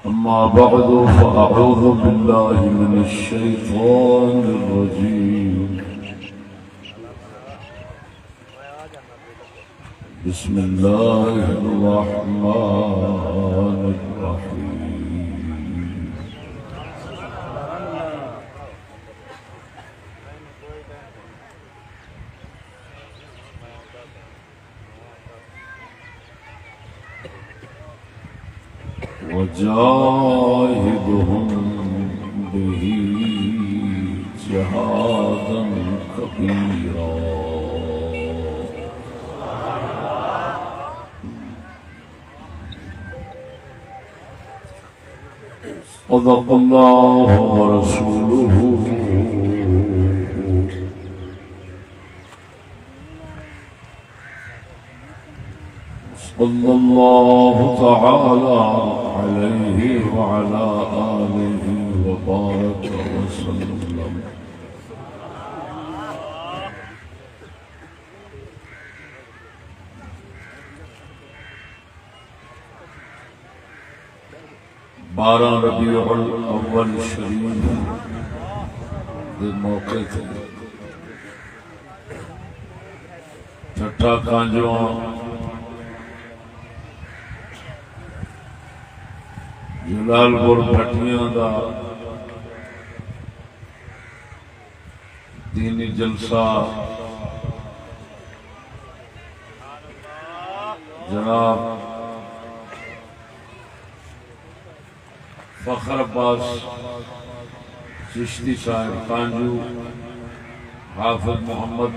أما بعد فأعوذ بالله من الشيطان الرجيم بسم الله الرحمن الرحيم وجاهدهم به جهادا كبيرا صدق الله ورسوله صلى الله تعالى عليه وعلى آله وبارك وسلم بارہ ربیع الاول شریف دے موقع تے ٹھٹا کانجواں جلال پور بھٹیاں دا دینی جلسہ جناب فخر عباس چشتی صاحب کانجو حافظ محمد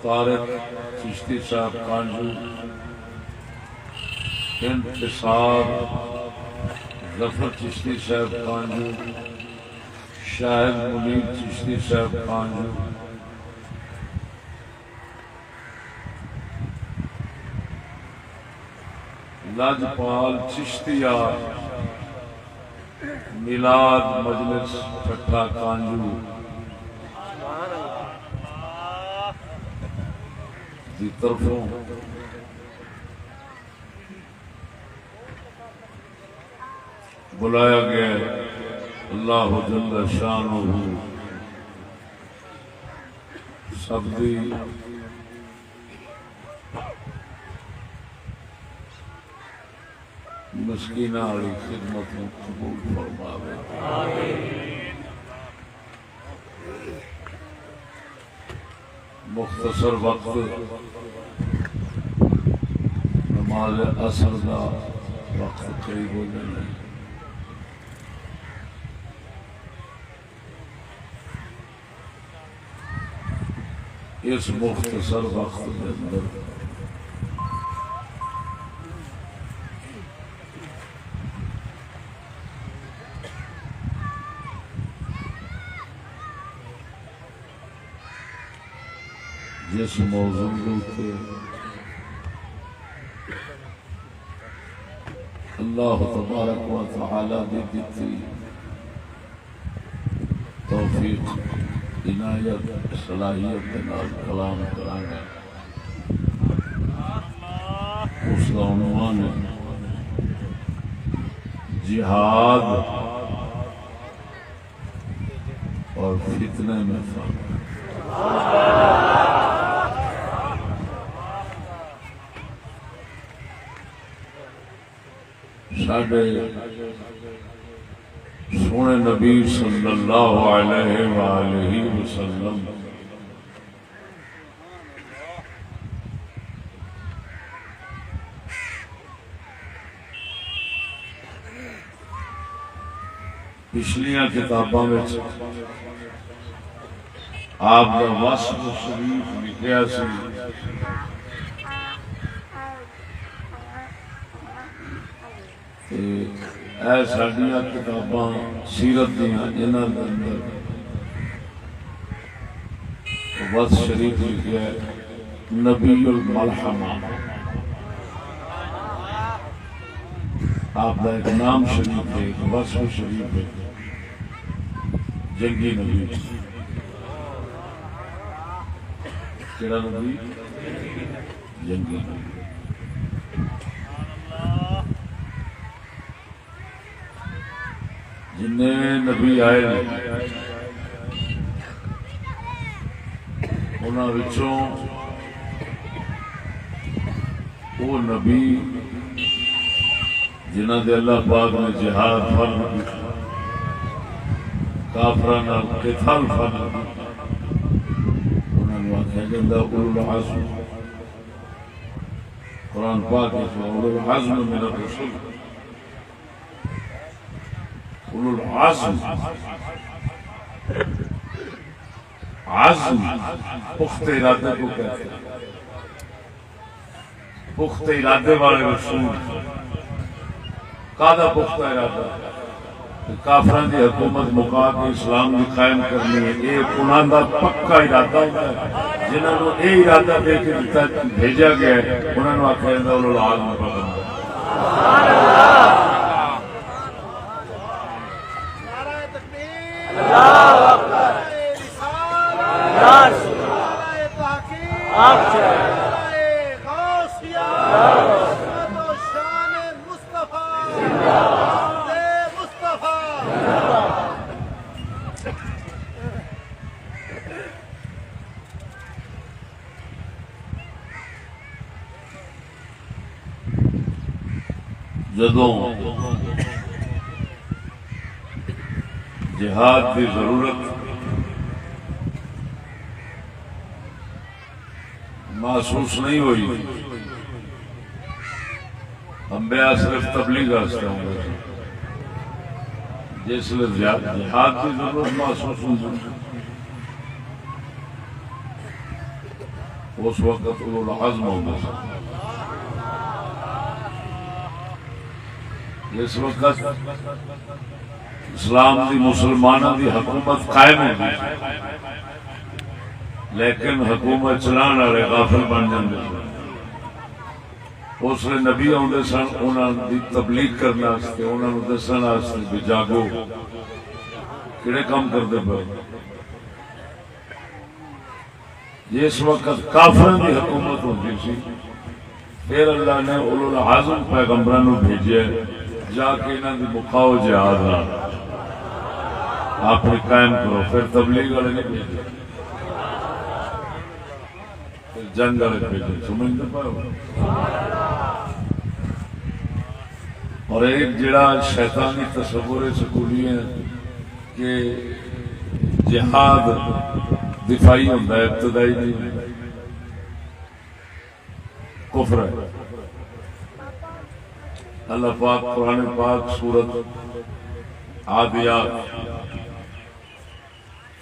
طارق چشتی صاحب کانجو انتصار ظفر چشتی صاحب کانجو شاہد منیر چشتی صاحب کانجو لاجپال چشتیہ میلاد مجلس ٹھٹا کانجو دی طرفوں بلایا گیا اللہ جل شانہ سب دی مسکینہ والی خدمت میں قبول فرماوے مختصر وقت نماز عصر دا وقت قریب ہو جانا اس مختصر وقت کے اندر جس موضوع کے اللہ تبارک و تعالی دی دیتی توفیق عنایت صلاحیت کے نال کلام کرانا اس کا عنوان ہے جہاد اور فتنے میں فرق ساڈے سونے نبی صلی اللہ علیہ وآلہ وسلم پچھلیاں کتاباں میں آپ کا وصف شریف لکھیا سی اے ساڈیاں کتاباں سیرت دیاں انہاں دے اندر وصف شریف لکھیا ہے نبی الملحمہ آپ کا ایک نام شریف ہے ایک وصف شریف ہے جنگی نبی کیڑا نبی جنگی نبی جنہیں نبی آئے انہاں وچوں وہ نبی جنہاں دے اللہ پاک نے جہاد فرض کیتا، کافراں نال قتال فرض کیتا، انہاں نوں آکھیا جاندا اولو العزم۔ قرآن پاک میں اولو العزم من الرسل، اولو العزم، عزم پختہ ارادے کو کہتے ہیں، پختہ ارادے والے رسول۔ کادا پختہ ارادہ؟ کافران دی حکومت مکا کے اسلام دی قائم کرنی ہے، یہ انہاں دا پکا ارادہ ہوتا ہے۔ جنہوں نے یہ ارادہ دے کے بھیجا گیا ہے انہوں نے آخر جاتا اولو العزم پابند۔ جدوں جہاد کی ضرورت محسوس نہیں ہوئی، انبیاء صرف تبلیغ واسطے ہوں گے، جس لیے جہاد کی ضرورت محسوس ہوئی اس وقت اولو العزم ہوں گے۔ اس وقت اسلام دی مسلمانوں دی حکومت قائم ہوگی، لیکن حکومت چلان والے غافل بن جاندے سن۔ اس لیے نبی آندے سن انہاں دی تبلیغ کرنے واسطے، انہاں نوں دسن واسطے بھی جاگو کہڑے کام کرتے پے۔ جس وقت کافراں دی حکومت ہوندی سی پھر اللہ نے اولو العزم پیغمبراں نوں بھیجے جا کے انہاں دی مقاو جہاد آپ نے قائم کرو۔ پھر تبلیغ والے نہیں بھیجے، پھر جنگ والے بھیجے، سمجھ نہ پاؤ۔ اور ایک جڑا شیطانی تصور سکولی ہے کہ جہاد دفاعی ہوتا ہے، ابتدائی نہیں ہوتا، کفر ہے۔ اللہ پاک قرآن پاک سورت عادیات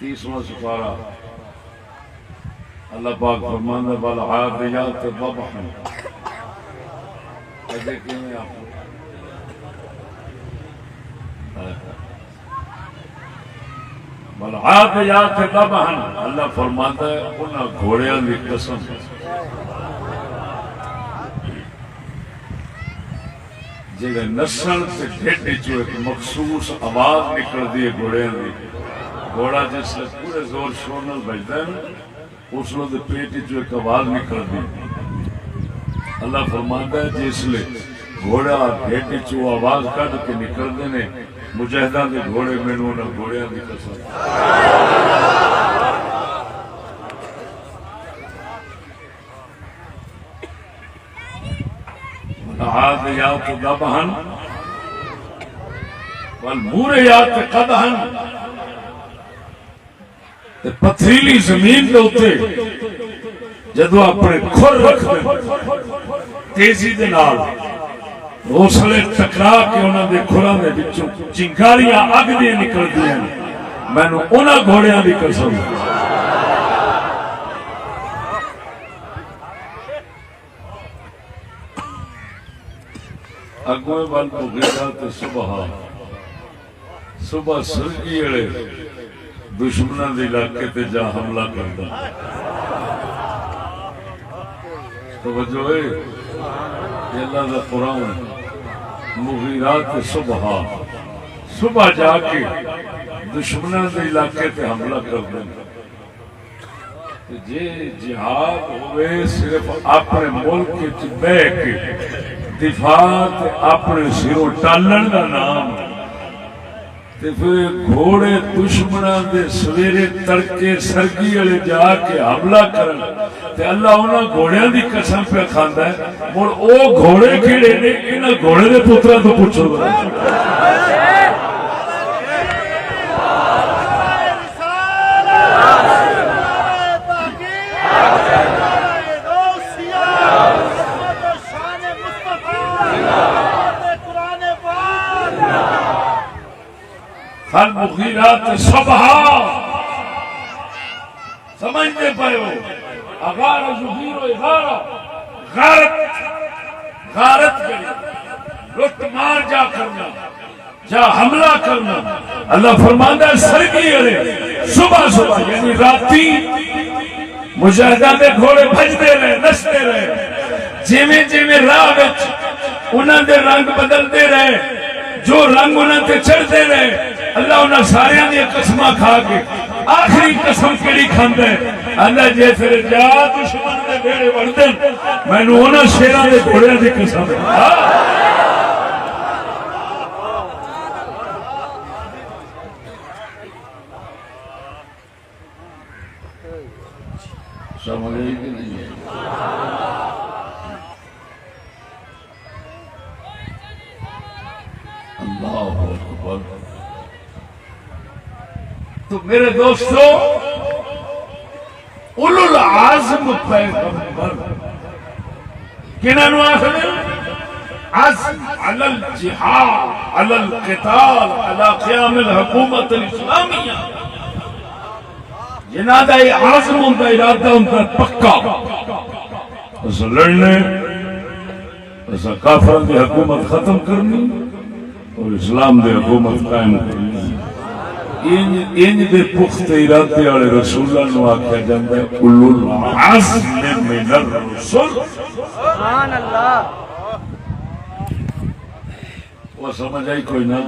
30واں سپارہ اللہ پاک فرماتا ہے والعادیات ضبحا۔ ایسے کیوں ہے آپ والعادیات ضبحا؟ اللہ فرماتا ہے انہاں گھوڑیاں دی قسم جہاں نسل سے ڈھڈ چو ایک مخصوص آواز نکل دی گھوڑے دی، گھوڑا جس سے پورے زور شور نال بجدا ہے اس نے پیٹ چو ایک آواز نکل دی۔ اللہ فرماندا ہے جس لے گھوڑا ڈھڈ چو آواز کڈ کے نکلدے نے مجاہداں دے گھوڑے، مینوں انہاں گھوڑیاں دی قسم۔ عادیات ضبحا والموریات قدحا۔ پتھریلی زمین دے اوتے جدو اپنے کھر رکھ دے تیزی دے نال حوصلے ٹکرا کے انہاں دے کھراں دے وچوں چنگاریاں اگ دیاں نکلدیاں، مینوں انہاں گھوڑیاں دی قسم۔ اگویں وال مغیرات صبح، صبح سرگی والے دشمناں دے علاقے تے جا حملہ کردا۔ توجہ ہے یہ اللہ دا قرآن، مغیرات صبح، صبح جا کے دشمناں دے علاقے تے حملہ کردا۔ جے جہاد ہوئے صرف اپنے ملک وچ بیٹھ کے دفاع اپنے سروں ٹالن کا نام تے پھر گھوڑے دشمناں دے سویرے تڑکے سرگی والے جا کے حملہ کرن تے اللہ انہاں گھوڑیاں دی قسم پہ کھاندا ہے مڑ او گھوڑے کیڑے نے انہاں گھوڑے دے پتراں تو پوچھو فالمغیرات صبحا سمجھتے پائے ہو اغار زہیر و اغارہ غارت کری لٹ مار جا کرنا جا حملہ کرنا اللہ فرماندہ ہے سرگی علیہ صبح صبح یعنی راتی مجاہدہ دے گھوڑے بھجدے رہے نستے رہے جیویں جیویں راہ وچ انہاں دے رنگ بدلتے رہے جو رنگ انہاں تے چڑھتے رہے اللہ انہاں ساریاں دی قسمہ کھا کے آخری قسم کیڑی کھاندا ہے اللہ جے پھر جا دشمن دے بیڑے وڑدن مینوں انہاں شیراں دے گھوڑیاں دی قسم ہے سمجھ آئی کہ نہیں اللہ اکبر تو میرے دوستو اولو العزم پیغمبر کنانو آخر عزم علی الجہاد علی القتال علی قیام الحکومت الاسلامیہ جنہاں دا عزم ان کا ارادہ ان کا پکا اسا لڑنے اسا کافران دی حکومت ختم کرنی اور اسلام دی حکومت قائم کرنی انج دے پخت ارادے والے رسولاں نو آکھیا جاندا ہے اولو العزم من الرسل سبحان اللہ وہ سمجھ آئی کوئی نہ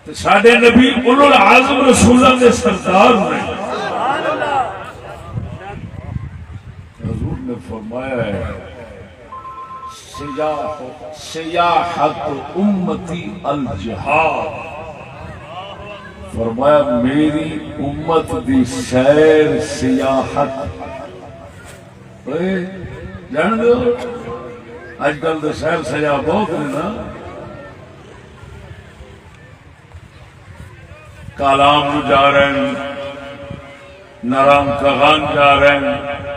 تے ساڈے نبی اولو العزم رسولاں دے سردار نے حضور نے فرمایا ہے سیاحت امتی الجہاد فرمایا میری امت دی سیر سیاحت جان دو آج کل تو سیر سیاح بہت ہے نا کالام نو جا رہے ہیں نارام کغان جا رہے ہیں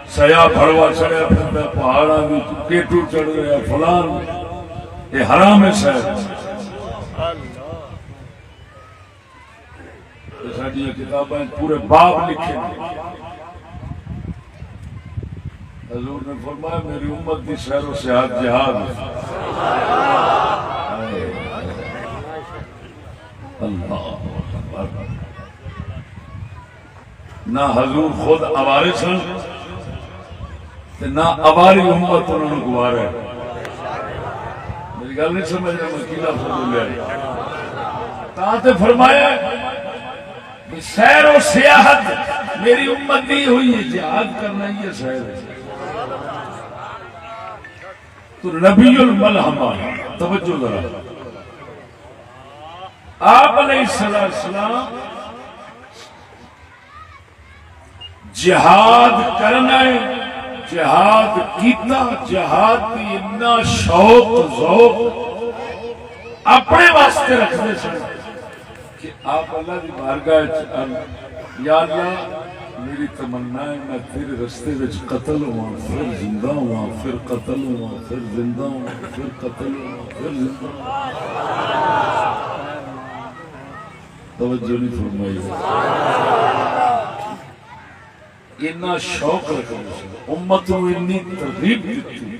سیاح پھڑوا چڑھیا پھرتا پہاڑاں بھی کیٹو چڑھ رہا فلان یہ حرام ہے سیر ساری کتابیں پورے باب لکھے حضور نے فرمایا میری امت کی سیر و سیاحت جہاد اللہ نہ حضور خود آوارے سن نہ آواری امت انہوں نے گوارا ہے میری گل نہیں سمجھ رہا میں کی لفظ بولیا تاں فرمایا سیر و سیاحت میری امت دی ہوئی ہے جہاد کرنا ہی ہے سیر تو نبی الملحمہ توجہ ذرا آپ علیہ السلام جہاد کرنا ہے جہاد کیتا جہاد کی اتنا شوق ذوق اپنے واسطے رکھتے سن کہ آپ اللہ کی بارگاہ یا اللہ میری تمنا ہے میں تیرے رستے وچ قتل ہوا پھر زندہ ہوا پھر قتل ہوا پھر زندہ ہوا پھر قتل ہوا پھر زندہ ہوا توجہ نہیں فرمائی اتنا شوق رکھنا امت کو اتنی ترغیب دیتی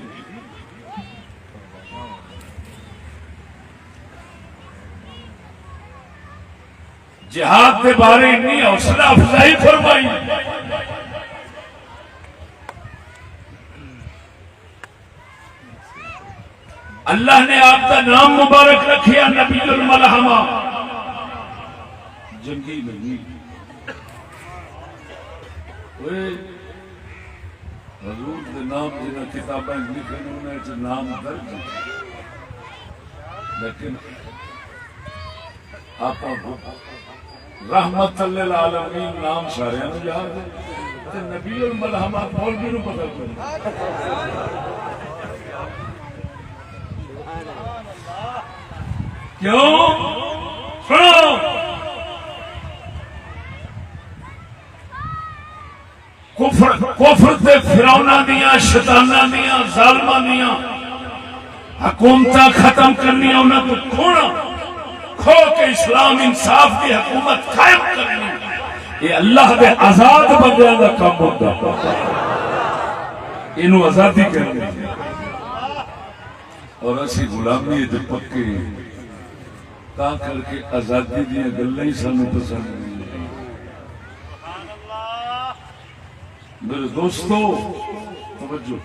جہاد کے بارے اتنی حوصلہ افزائی فرمائی اللہ نے آپ کا نام مبارک رکھیا نبی الملحمہ جنگی نبی حضور کے نام جنہیں کتابیں لکھنے انہیں نام درج لیکن آپ رحمت للعالمین نام سارے یاد ہے، نبی الملحمات مولوی نو پتہ چلے کیوں؟ سنو، کفر تے فرعوناں دیاں شیطاناں دیاں ظالماں دیاں حکومتاں ختم کرنی، انہاں تو کھونا کھو کے اسلام انصاف کی حکومت قائم کرنی، یہ اللہ دے آزاد بندیاں دا کام ہوتا، انہوں آزادی کرنی، اور اسی غلامی دے پکے تا کر کے آزادی دیا گلیں ہی سانو پسند نہیں۔ میرے دوستو توجہ،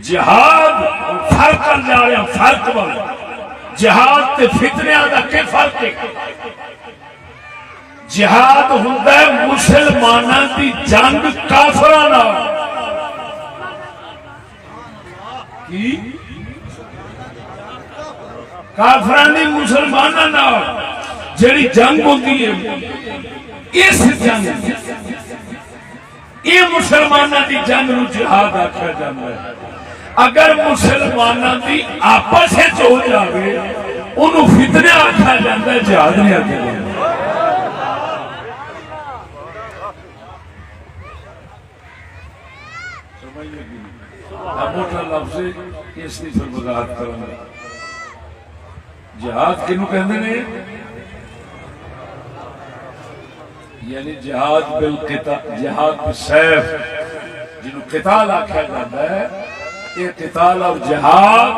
جہاد فرق کر جا رہے ہیں، فرق بنا جہاد تے فتنیاں دا کے فرق ہے؟ جہاد ہوندا ہے مسلماناں دی جنگ کافراں نال، کی کافراں دی مسلماناں نال جڑی جنگ ہوندی ہے، اس جنگ یہ مسلماناں دی جنگ نو جہاد آکھیا جاندا ہے۔ اگر مسلماناں دی آپس وچ ہو جاوے اونوں فتنہ آکھیا جاندا ہے، جہاد نہیں آکھیا جاندا۔ سمجھ لگی؟ اب موٹا لفظ اس کی پھر وضاحت کروں گا۔ جہاد کینوں کہندے نے؟ یعنی جہاد بالقتال، جہاد بالسیف جنہوں قتال آکھیا جاتا ہے، یہ قتال اور جہاد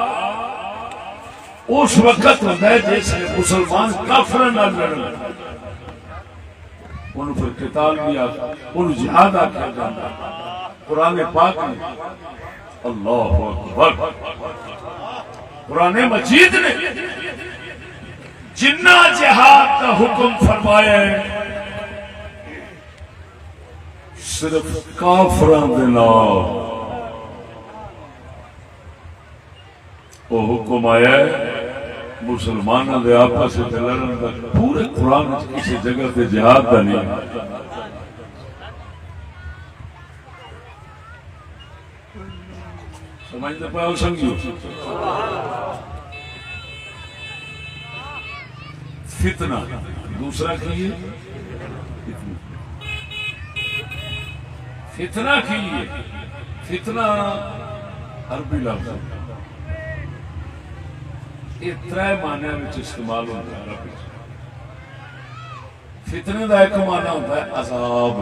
اس وقت ہوتا ہے جس میں مسلمان کافراں نال لڑن، انہوں پھر قتال بھی آتا، انہوں جہاد آکھیا جاتا ہے۔ قرآن پاک نے، اللہ اکبر، قرآن مجید نے جنہ جہاد کا حکم فرمایا ہے صرف کافراں دے نال وہ حکم آیا ہے، مسلمانوں دے آپس وچ لڑن دا پورے قرآن وچ کسی جگہ تے جہاد دا نہیں۔ سمجھتے پاؤ سنگیو؟ فتنہ دوسرا کی ہے، فتنہ کی ہے، فتنہ عربی لفظ یہ ترے معنی وچ استعمال ہوتا ہے عربی۔ فتنے دا ایک معنی ہوتا ہے عذاب،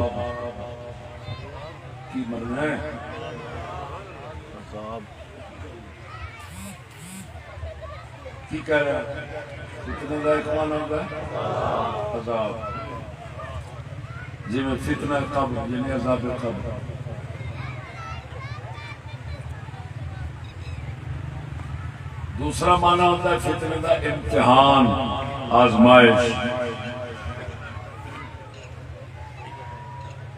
کی مرنا ہے عذاب، کی کہہ رہا ہے؟ فتنے دا ایک معنی ہوتا ہے عذاب، جی میں فتنہ قبر یعنی عذاب قبر۔ دوسرا معنی ہوتا ہے فتنے دا امتحان، آزمائش۔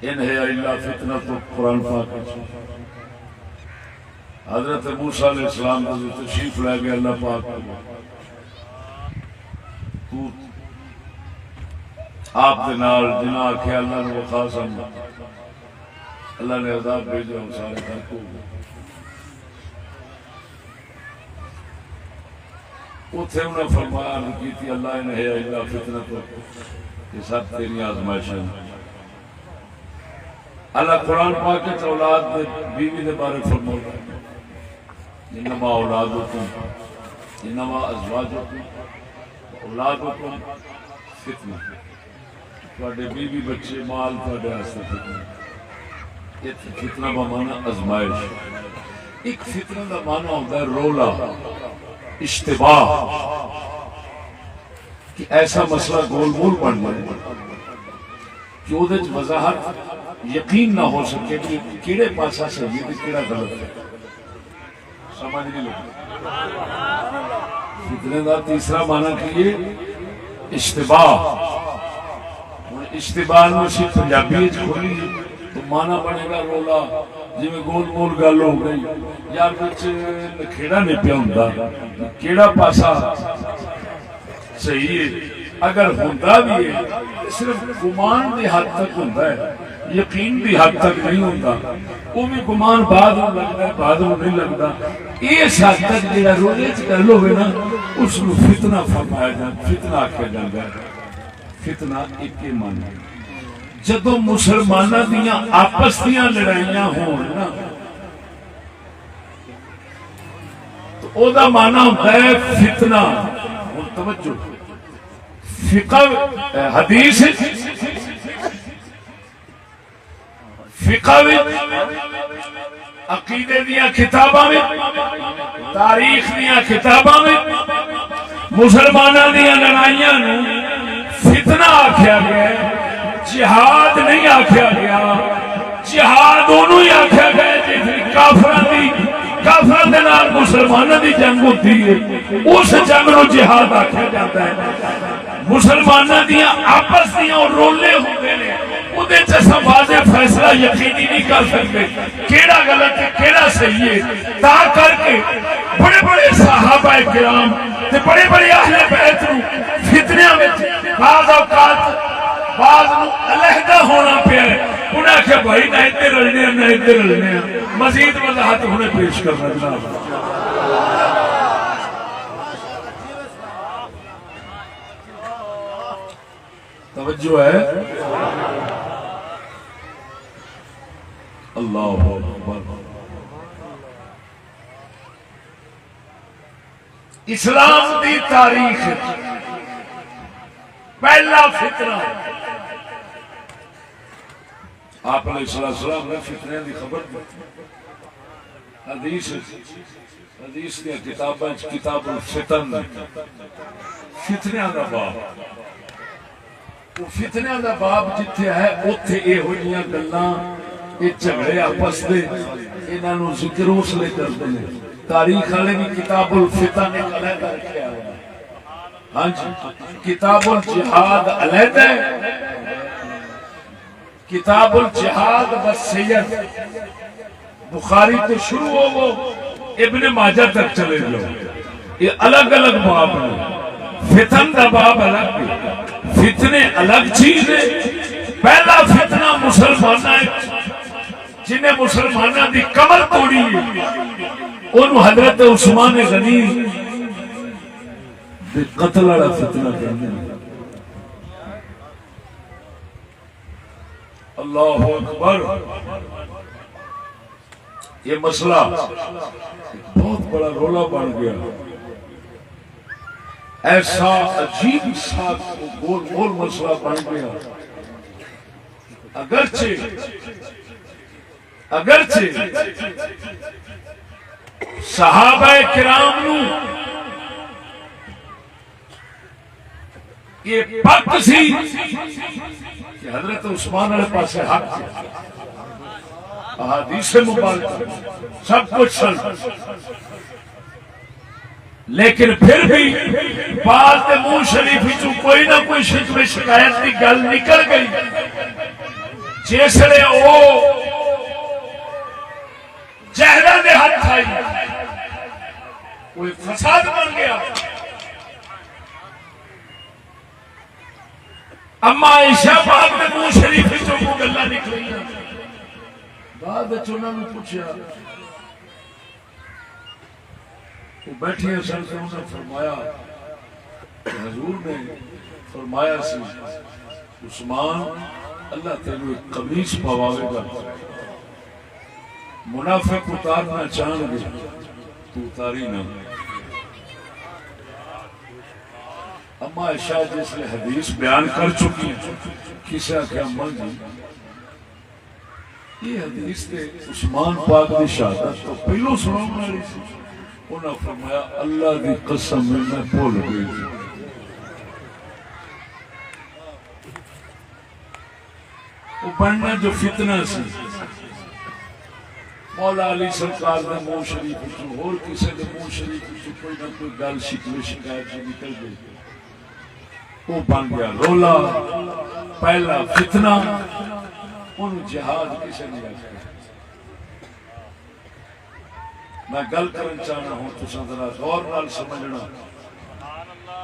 ان ہے الا فتنہ تو قرآن پاک حضرت موسیٰ علیہ السلام کو تشریف لے گئے اللہ پاک کو آپ دے نال جنہ آکھیا اللہ نے وفا سمجھا، اللہ نے عذاب بھیجا، وہ سارے خلق ہو گئے۔ اتھے انہوں نے فرمایا کی تھی اللہ انہیں الا فتنہ تو یہ سب تیری آزمائشیں۔ اللہ قرآن پاک کے اولاد دے بیوی دے بارے فرمایا انما اولادکم انما ازواجکم اولادکم فتنہ، تواڈے بیوی بچے مال تواڈے واسطے فتنہ۔ یہ فتنہ کا معنی ازمائش۔ ایک فتنہ کا معنی ہوتا ہے رولا، اشتباہ، کہ ایسا مسئلہ گول مول بن جائے کہ وہ وضاحت یقین نہ ہو سکے کہ کیڑے پاسا صحیح ہے کیڑا غلط ہے، سمجھ نہیں لگی۔ فتنے کا تیسرا معنی کیے اشتباہ۔ اشتباہ میں اسی پنجابی کھولی تو معنی بنے گا رولا، جی میں گول گول گل ہو گئی یار بچ نکھیڑا نہیں پیا ہوندا کیڑا پاسا صحیح ہے اگر ہوندا بھی ہے صرف گمان دی حد تک ہوندا ہے یقین دی حد تک نہیں ہوندا وہ بھی گمان بعد میں لگتا ہے بعد میں نہیں لگتا اس حد تک جڑا روزے چ گل ہوے نا اس نو فتنہ فرمایا جاندا فتنہ آکھیا جاندا ہے فتنہ ایک ہی معنی جدوں مسلماناں دیاں آپس دیاں لڑائیاں ہون نا تو او دا معنی ہوندا ہے فتنہ توجہ فقہ حدیث فقہ عقیدے دیا کتاباں میں تاریخ دیا کتاباں میں مسلمانوں دیا لڑائیاں نو فتنہ آکھیا گیا جہاد نہیں آکھیا گیا جہاد انہوں ہی آکھیا گیا جس کافراں دی کافراں دے نال مسلمانوں دی جنگ ہوتی ہے اس جنگ نو جہاد آکھیا جاتا ہے مسلمانوں دیا آپس دیا رولے ہوتے ہیں اودے چ واضح فیصلہ یقینی نہیں کر سکتے کیڑا غلط ہے کیڑا صحیح ہے تا کر کے بڑے بڑے صحابہ کرام تے بڑے بڑے اہل بیت نو فتنیاں وچ بعض اوقات بعض نو علیحدہ ہونا پیا ہے انہاں کہ بھائی نہ ادھر رلنے نہ ادھر رلنے مزید وضاحت ہونے پیش کرنا جناب توجہ ہے اللہ اکبر اسلام دی تاریخ پہلا فتنہ آپ علیہ السلام نے فتنے دی خبر حدیث دی کتاب کتاب الفتن فتنیاں دا باب وہ فتنیاں دا باب جتھے ہے اوتھے اے ہوئیاں گلاں اے جھگڑے آپس دے انہاں نو ذکر اس لے کردے نے تاریخ والے بھی کتاب الفتن علیحدہ رکھیا ہے ہاں جی کتاب الجہاد علیحدہ ہے کتاب الجہاد والسیر بخاری تو شروع ہو وہ ابن ماجہ تک چلے جاؤ یہ الگ الگ باب ہیں فتن دا باب الگ ہے فتنے الگ چیز ہے پہلا فتنہ مسلمانہ جنہیں مسلمانہ دی کمر توڑی ہے انہوں حضرت عثمان غنی دے قتل والا فتنہ کرنے اللہ اکبر یہ مسئلہ بہت بڑا رولا بن گیا ایسا عجیب سا گول گول مسئلہ بن گیا اگرچہ صحابہ کرام نو یہ پک سی کہ حضرت عثمان علیہ پاس حق احادیث مبارکہ سب کچھ سن لیکن پھر بھی بعض دے منہ شریف کوئی نہ کوئی شکوے شکایت کی گل نکل گئی جسے وہ جہرہ دے ہاتھ آئی کوئی فساد بن گیا اما عائشہ پاک دے منہ شریف کو گلاں نکلی بعد انہوں نے پوچھا وہ بیٹھی سن سے انہوں نے فرمایا حضور نے فرمایا سی عثمان اللہ تیرے ایک قمیص پواوے گا منافق اتارنا چاہن گے تو اتاری نہ اما عائشہ جس نے حدیث بیان کر چکی ہیں کسا کیا من جی یہ حدیث تے عثمان پاک دی شہادت تو پہلو سنوں والی سی انہوں نے فرمایا اللہ دی قسم میں بھول گئی وہ بننا جو فتنہ سی مولا علی سرکار دے منہ شریف اور کسی دے منہ شریف کوئی نہ کوئی گل شکوے شکایت نکل گئی وہ بن گیا رولا پہلا فتنہ ان جہاد کسی نے رکھا میں گل کرنا چاہنا ہوں تو ذرا غور نال سمجھنا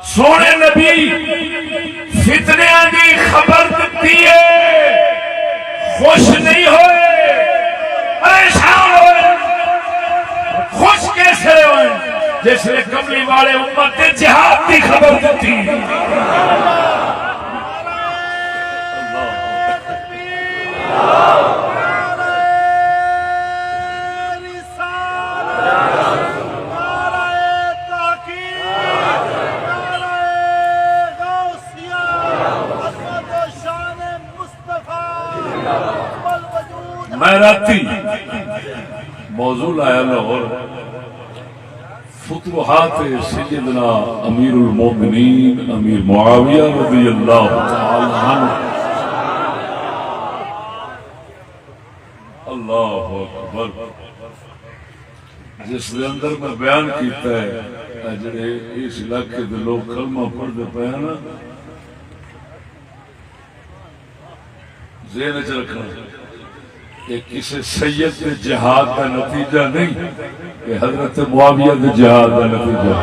سونے نبی فتنے دی خبر دیتی ہے خوش نہیں ہوئے پریشان ہوئے خوش کیسے ہوئے جس نے کملی والے امت نے جہاد کی خبر دیتی میں راتی موضوع لایا لاہور فتوحات سیدنا امیر المومنین امیر معاویہ رضی اللہ تعالی عنہ اللہ اکبر جس دے اندر میں بیان کیتا ہے جڑے اس علاقے دے لوگ کلمہ پڑھتے پے نا ذہن وچ رکھنا کہ کسی سید کے جہاد کا نتیجہ نہیں کہ حضرت معاویہ کے جہاد کا نتیجہ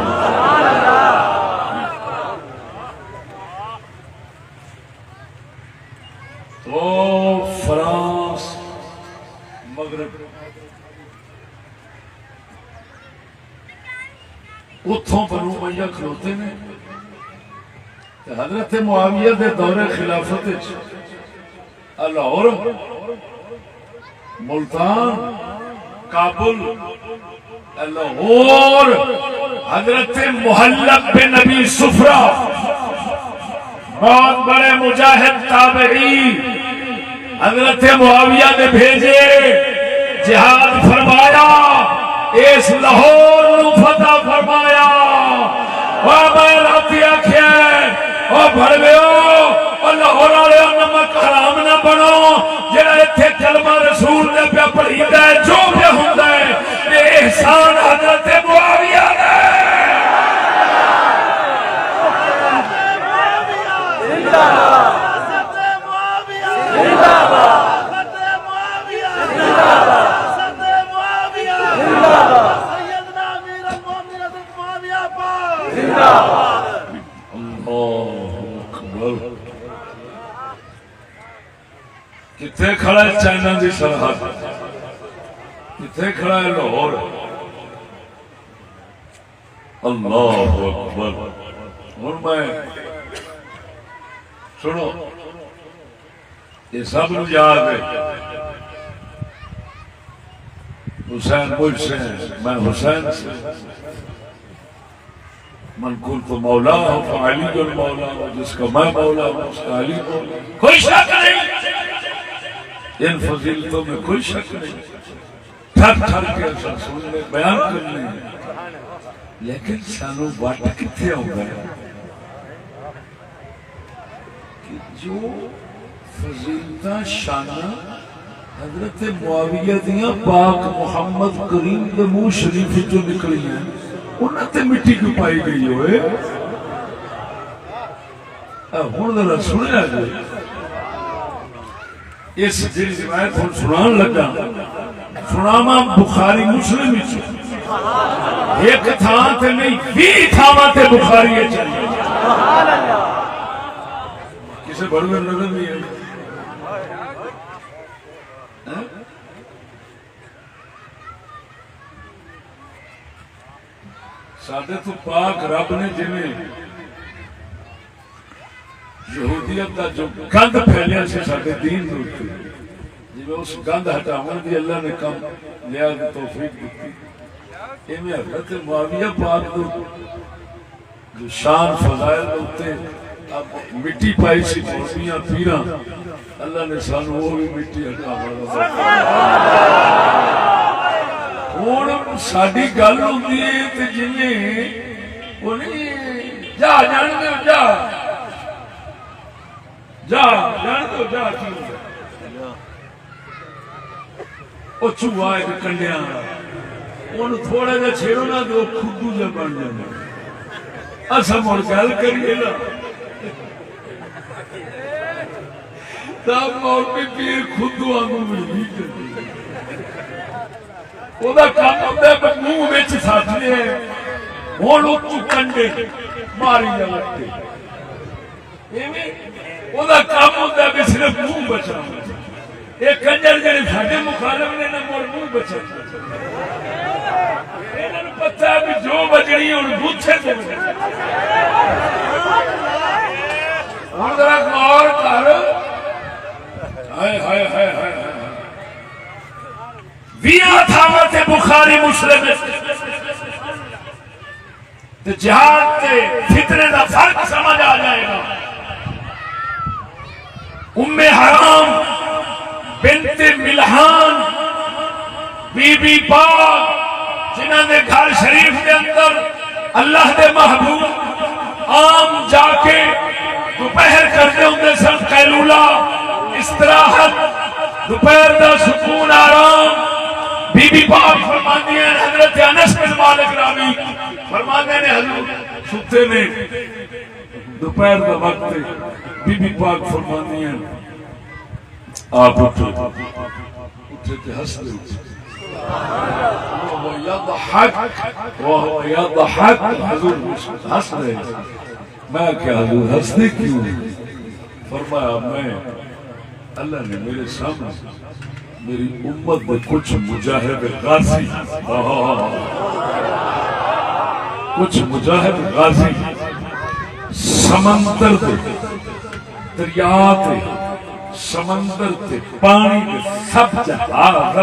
تو فرانس مغرب اتھوں بنو امیہ کھلوتے نے حضرت معاویہ کے دور خلافت لاہور ملتان کابل لاہور حضرت محلب بن ابی صفرہ بہت بڑے مجاہد تابعی حضرت معاویہ نے بھیجے جہاد فرمایا اس لاہور نو فتح فرمایا میں راتی آخیا بڑھو لاہور والے نمک حرام نہ بنو جڑا اتنے کلمہ رسول نے پیا پڑھیدا ہے جو پیا ہوندا ہے یہ احسان حضرت معاویہ نے کتنے کھڑا ہے چائنا دی سرحد کتنے کھڑا ہے لاہور اللہ اکبر اور میں سنو یہ سب نو یاد ہے حسین مجھ سے میں حسین سے من کنت مولا ہوں فعلی المولا ہوں جس کا میں مولا ہوں اس کا علی مولا کوئی شک نہیں ان فضیلتوں میں کوئی شک نہیں ٹھر ٹھر کے سن لے بیان کر لیں لیکن سانو وٹ کتنے ہو گئے کہ جو فضیلتاں شانہ حضرت معاویہ دیاں پاک محمد کریم کے منہ شریف جو نکلی ہیں انہاں تے مٹی کیوں پائی گئی ہوئے ہن ذرا سنیا جائے اس جی روایت ہن سنان لگا سناواں بخاری مسلم وچ ایک تھان تے نہیں 20 تھاواں تے بخاری وچ سبحان اللہ کسے بڑے میں نظر نہیں ہے سادے تو پاک رب نے جنہیں یہودیت کا جو گند پھیلیا سے سادے دین دوتے جب اس گند ہٹاؤں دی اللہ نے کم لیا دی توفیق دیتی یہ میں حضرت معاویہ پاک دو جو شان فضائل دوتے اب مٹی پائی سی موسیاں پیرا اللہ نے سانو وہ بھی مٹی ہٹا ہوں ساری گل ہوتی ہے جنہیں جا جان دو جا جا جان دو جا وہ چوہا ایک کنڈیا ان تھوڑا جا چھیڑو نہ دو خودو جا بن جانا اصا مڑ گل کریے نا تب مولوی پیر خودو آنگو ملی وہ کام ہوتا ہے منہ بچ ساتھ لے ہوں اتو کنڈے ماری جاتے وہ کام ہوتا ہے کہ صرف منہ بچا یہ کنجر جڑے ساڈے مخالف نے نہ مڑ منہ بچا انہاں پتہ ہے کہ جو بچنی ہن بوتھے تے ہن ذرا غور کر ہائے ہائے ہائے ہائے ویا تھاوت بخاری مسلم تے جہاد تے فتنے دا فرق سمجھ آ جائے گا ام حرام بنت ملحان بی بی پاک جنہاں دے گھر شریف دے اندر اللہ دے محبوب عام جا کے دوپہر کرتے ہوندے سن قیلولہ استراحت دوپہر دا سکون آرام بی بی پاک فرماندی ہیں حضرت انس بن مالک راوی فرماندے نے حضور ستے نے دوپہر دا وقت بی بی پاک فرماندی ہیں آپ اٹھے تے ہنس دے وہو یضحک حضور ہنس دے میں کیا حضور ہنس دے کیوں فرمایا میں اللہ نے میرے سامنے میری امت میں کچھ مجاہد غازی کچھ مجاہد غازی سمندر دے دریا تے سمندر تے پانی دے سب جہاز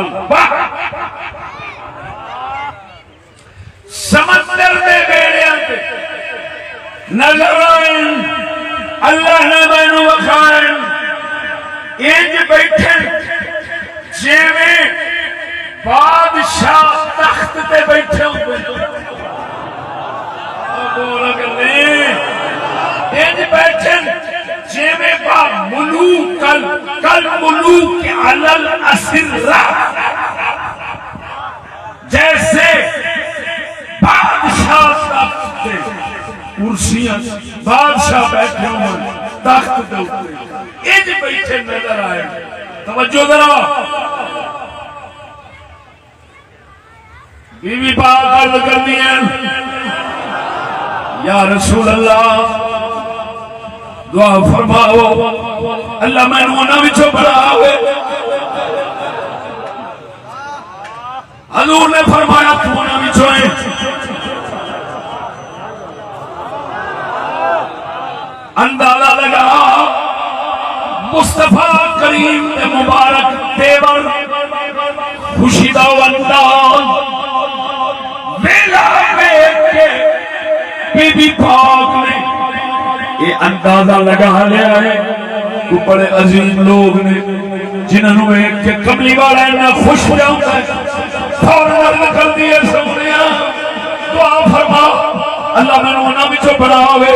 سمندر دے بیڑیاں تے نظر آئیں اللہ نے مینوں وکھائیں انج بیٹھے جیویں بادشاہ تخت تے بیٹھے ہوندے بول گلے انج بیٹھے جیویں با ملوک کل ملوک علی الاسرہ جیسے بادشاہ تخت تے کرسیاں بادشاہ بیٹھے ہوئے تخت تے اوپر انج بیٹھے نظر آئے توجہ ذرا بی بی پاک عرض کرتی ہیں یا رسول اللہ دعا فرماؤ اللہ میں انہوں وچوں بناوے حضور نے فرمایا تو انہوں وچوں ہیں اندازہ لگا مصطفیٰ کریم دے مبارک دیور خوشی دا انداز میلا بیٹھ کے بی بی پاک نے یہ اندازہ لگا لیا ہے وہ بڑے عظیم لوگ نے جنہوں نے ایک کے کملی والا ہے خوش ہو جاؤں ہے فوراً عرض کر دیئے سمجھیا دعا فرما اللہ میں انہوں نے جو بڑا ہوئے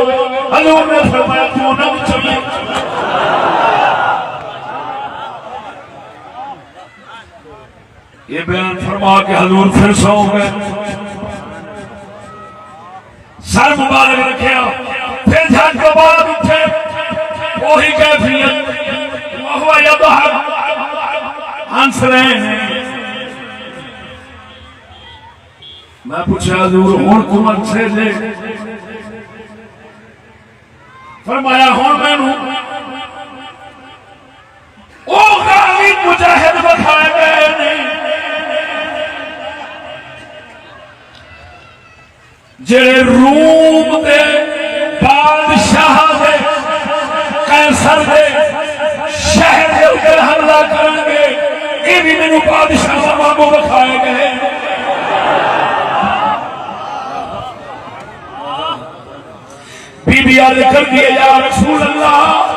حضور نے فرمایا تو انہوں نے جو یہ بیان فرما کے حضور پھر سو گئے سر مبارک رکھیا پھر جھٹ کے بعد اٹھے وہی کیفیت وہو یضحک ہنس رہے ہیں میں پوچھا حضور ہون تم اچھے دے فرمایا ہون میں ہوں او غازی مجاہد بکھائے گئے نہیں جڑے روم دے بادشاہ دے قیصر دے شہر دے اوپر حملہ کریں گے یہ بھی مینوں بادشاہ مانگو بکھائے گئے بی بی عرض کر دیے یا رسول اللہ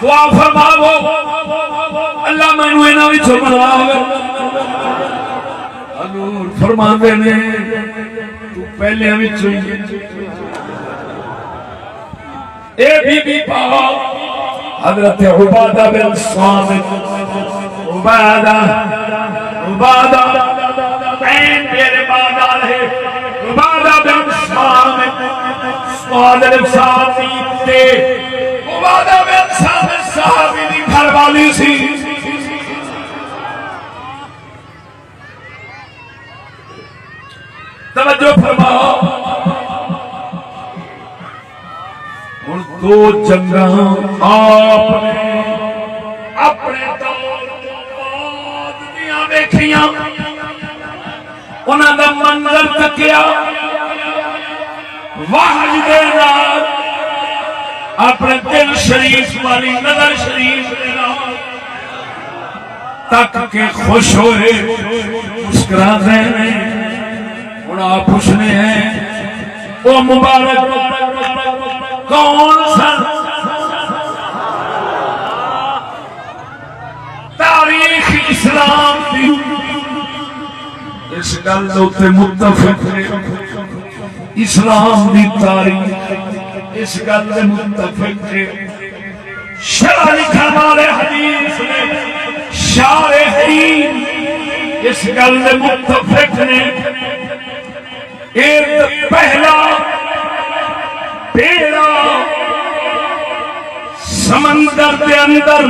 دعا فرماؤ اللہ مینوں انہاں وچوں بناوے حضور فرماندے نے تو پہلے وچوں اے بی بی پاک حضرت عبادہ بن صامت عبادہ عین میرے بعد ہے عبادہ بن صامت صادق صحابی تے عبادہ بن صامت صحابی دی گھر والی سی توجہ فرماؤ ہن دو جنگاں آپ نے اپنے دور تو بعد دیاں ویکھیاں انہاں دا منظر تکیا وحی دے نال اپنے دل شریف والی نظر شریف دے نال تک کے خوش ہوئے مسکرا رہے ہیں ہن آپ پوچھنے ہیں وہ مبارک کون سن تاریخ اسلام دی اس گل تے متفق اسلام دی تاریخ اس گل تے متفق شرع لکھن والے حدیث نے شارحین اس گل تے متفق نے ایک پہلا بیڑا سمندر دے اندر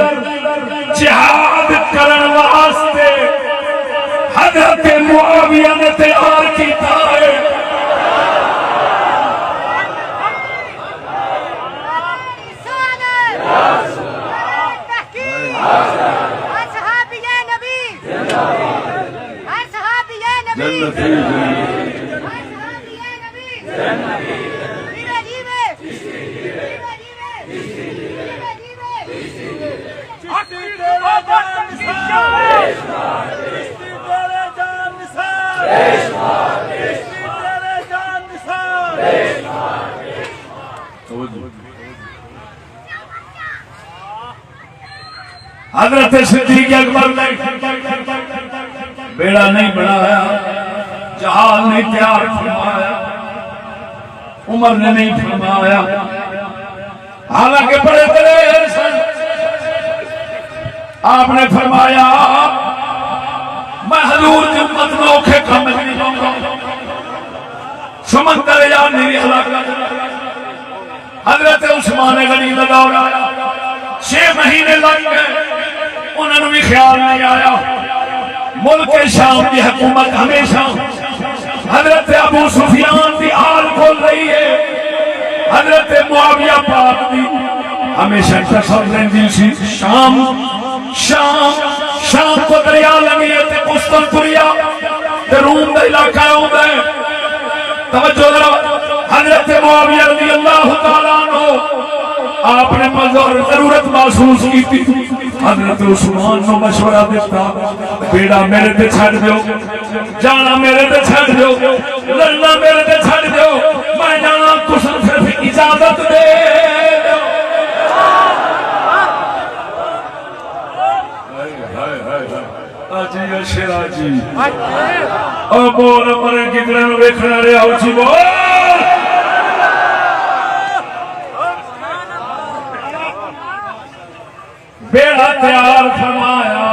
جہاد کرن واسطے حضرت معاویہ نے تیار کیتا ہے حضرت صدیق اکبر نے بیڑا نہیں بنایا جہاز نہیں تیار فرمایا عمر نے نہیں فرمایا حالانکہ بڑے بڑے سن آپ نے فرمایا میں حضور کی امت نوکھے کام میں نہیں جاؤں گا سمندر یا میری ہلاکت حضرت عثمان غنی کا دور آیا 6 مہینے لگ گئے انہوں نے بھی خیال نہیں آیا ملک شام کی حکومت ہمیشہ حضرت ابو سفیان کی آل کھول رہی ہے حضرت معاویہ پاک بھی ہمیشہ تصور رہی سی شام کو دریا لگی ہے تے قسطنطنیہ تے روم دا علاقہ ہوتا ہے توجہ ذرا حضرت معاویہ رضی اللہ تعالیٰ عنہ آپ نے ضرورت محسوس کی تھی حضرت عثمان کو مشورہ دیتا بیڑا میرے تے چھڑ دیو جانا میرے تے چھڑ دیو لڑنا میرے تے چھڑ دیو میں جانا تسن صرف اجازت دے آجی شیرا جی او بول مرے کتنے نو ویکھنا رہیا اچھی بول بیڑا تیار فرمایا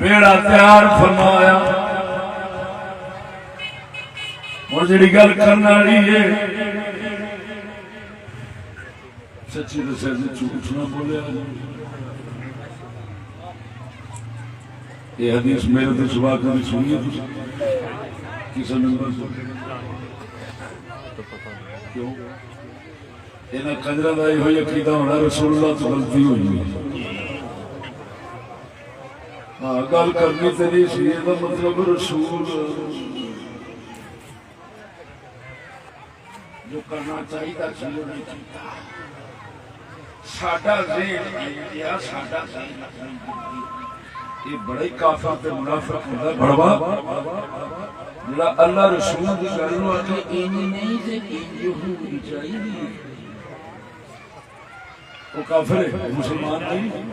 بیڑا تیار فرمایا اور جڑی گل کرنا رہی ہے سچی دسے جھوٹ نہ بولے یہ حدیث میرے تو سوا کبھی سنی ہے کسی نمبر سے کیوں انہیں کنجرہ دائی ہوئی عقیدہ ہونا رسول اللہ تو غلطی ہوئی ہاں گل کرنی تیری سی یہ تو مطلب رسول جو کرنا چاہیے تھا چیزوں نے کیتا ساڈا ذہن یا ساڈا ذہن یہ بڑا ہی کافر تے منافق ہوتا ہے بڑوا اللہ رسول کی گل نو آکھے انج نہیں تے انج ہونی چاہیے وہ کافر ہے مسلمان نہیں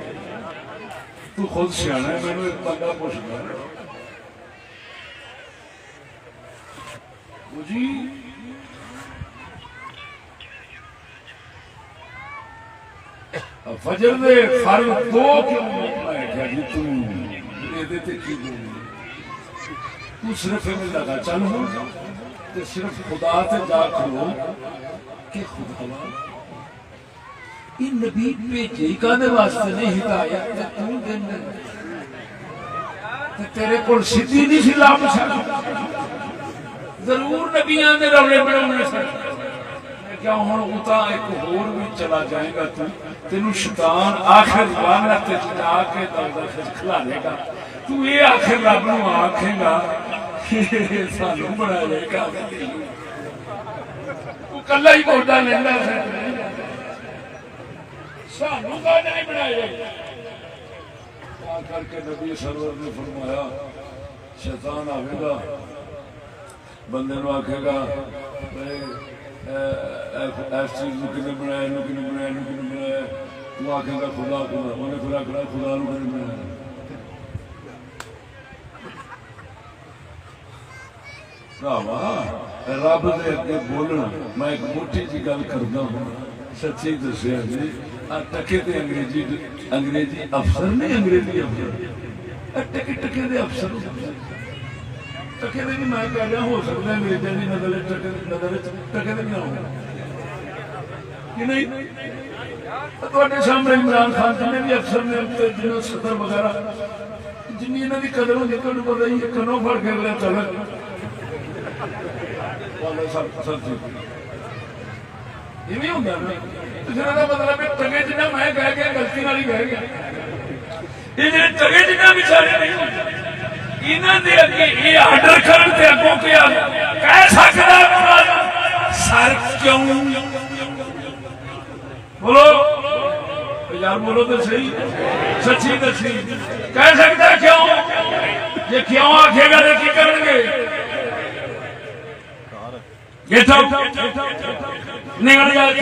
تو خود سیانا ہے میں نے ایک بندہ پوچھتا جی فجر دے فرض 2 کیوں میں کہا جی تم دے دیتے کی بولے تو صرف میں لگا چل ہو تو صرف خدا سے جا کرو کہ خدا یہ نبی بھیجے کا دے واسطے نہیں ہدایت تے تو دین تیرے کول سیدھی نہیں سی لا پچھا ضرور نبیاں نے روڑے بڑھانے سن کیا ہوں اتا ایک ہور بھی چلا جائے گا تینوں شیطان آخر لعنت جا کے دوزخ کھلانے گا تو یہ آخر رب نو آکھے گا سانو بنائے گا تو کلا ہی بودا لینا سانو کا نہیں بنائے گا کر کے نبی سرور نے فرمایا شیطان آئے گا بندے نو آکھے گا ایس چیز نو کنے بنایا نو کنے بنایا نو کنے بنایا تو آکھے گا خدا خدا انہیں پھر آکھنا خدا نو کنے بنایا رب دے اگے بولنا میں ایک موٹی جی گل کردا ہوں سچی دسیا جی ٹکے تے انگریزی افسر نہیں انگریزی افسر ٹکے ٹکے دے افسر ٹکے دے نہیں میں کہہ رہا ہو سکتا ہے انگریزی دی نظر ٹکے دے نہیں ہوں کہ نہیں تواڈے سامنے عمران خان جنے بھی افسر نے جنہاں صدر وغیرہ جنی انہاں دی قدر ہوندی تانوں پتہ ہی کنوں پھڑ کے اگلا چل یہ نہیں ہوتا مطلب ٹگے جنہ میں کہہ گیا غلطی والی کہہ گیا یہ جڑے ٹگے جنہ بیچارے نہیں ہوتے انہاں دے اگے یہ آرڈر کرن تے اگوں کیا کہہ سکدا سر کیوں بولو یار بولو تو صحیح سچی دسی کہہ سکتا کیوں یہ کیوں آکھے گا تے کی کرن گے گیٹ آؤٹ نکل جائے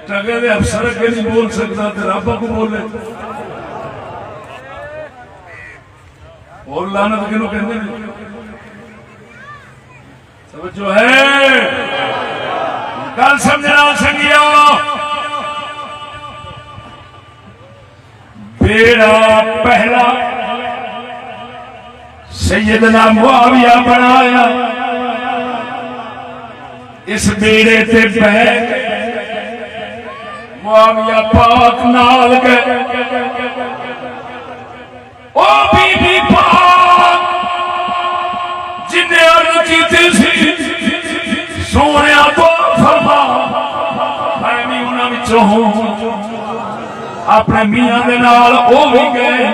ٹگے دے افسر کے نہیں بول سکتا تو رب کو بولے اور لعنت کنوں کہندے نے توجہ ہے گل سمجھنا سنگیا بیڑا پہلا سیدنا معاویہ بنایا اس بیڑے تے بیٹھ معاویہ پاک نال گئے او بی بی پاک جنہیں عرض کیتی سی سونیا تو فرما میں بھی انہاں وچوں ہوں اپنے میاں دے نال او بھی گئے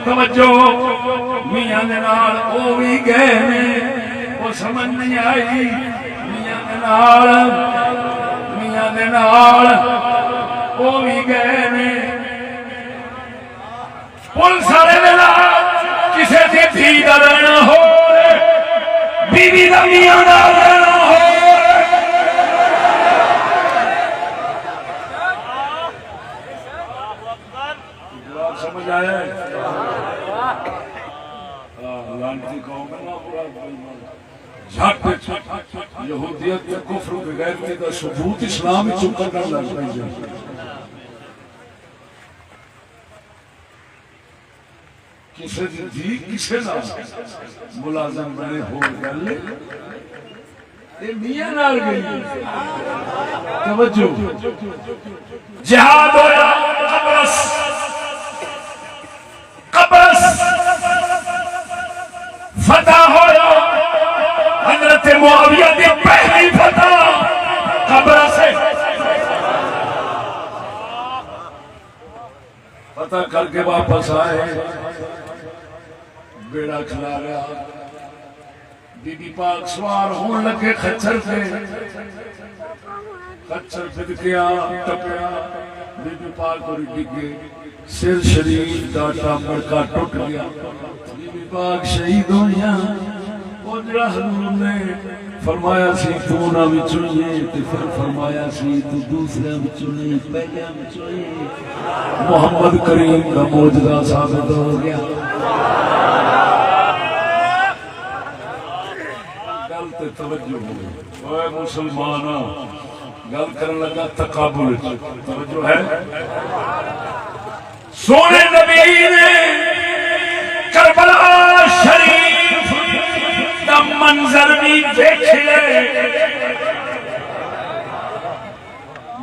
توجہ میاں دے نال او بھی گئے نے وہ سمجھ نہیں آئی میاں دے نال او بھی گئے نے پولیس والے دے نال کسے دی دھی دا لینا ہو بیوی دا میاں دا لینا ہو سمجھ آیا ہے لعنتی قوم جھٹ یہودیت تے کفر بغیرتی دا ثبوت اسلام وچ کرن لگ پئی کسے دی کسے نال ملازم بنے ہو گل اے میاں نال گئی توجہ جہاد ہویا قبرص فتح ہویا حضرت معاویہ دی پہلی فتح قبرص سے فتح کر کے واپس آئے بیڑا کھلا رہا بی بی پاک سوار ہون لگے خچر سے خچر پھدکیا ٹپیا بی بی پاک اور ڈگے سر شریف ڈاٹا مڑکا ٹوٹ گیا بی بی پاک شہید ہویا وہ جڑا حضور نے فرمایا سی تو نہ وچوئے تے پھر فرمایا سی تو دوسرے وچوئے پہلے وچوئے محمد کریم کا معجزہ ثابت ہو گیا گل تے توجہ ہو اے مسلماناں گل کرن لگا تقابل توجہ ہے سونے نبی نے کربلا شریف دا منظر بھی دیکھے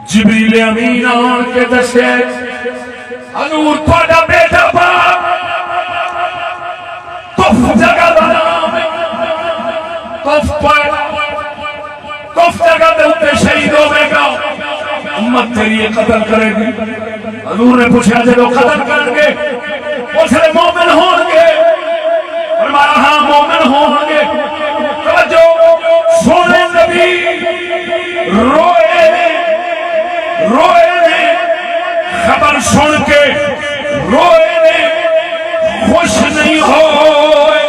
جبریل امین آن کے دسے حضور تھوڑا بیٹا باپ تف جگہ امت تیری یہ قتل کرے گی؟ حضور نے پوچھا جب قتل کریں گے اس نے مومن ہوں گے؟ فرمایا ہاں مومن ہوں گے۔ توجہ، سونے نبی روئے نے، خبر سن کے روئے نے، خوش نہیں ہوئے۔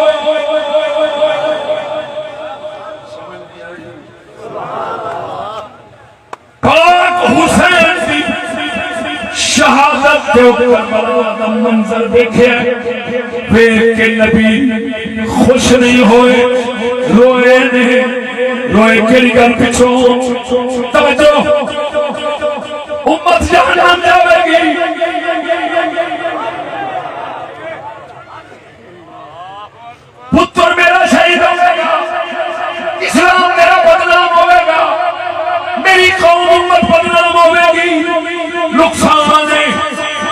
پاک حسین کی شہادت کے اوپر منظر دیکھے دیکھ کے نبی خوش نہیں ہوئے، روئے نے۔ روئے کیڑی گل پچھوں؟ توجہ، امت جہنم جاوے گی، پتر میرا شہید ہوگا، اسلام میرا بدنام ہوگا، میری قوم امت بدنام ہوگے گی۔ نقصان ہے،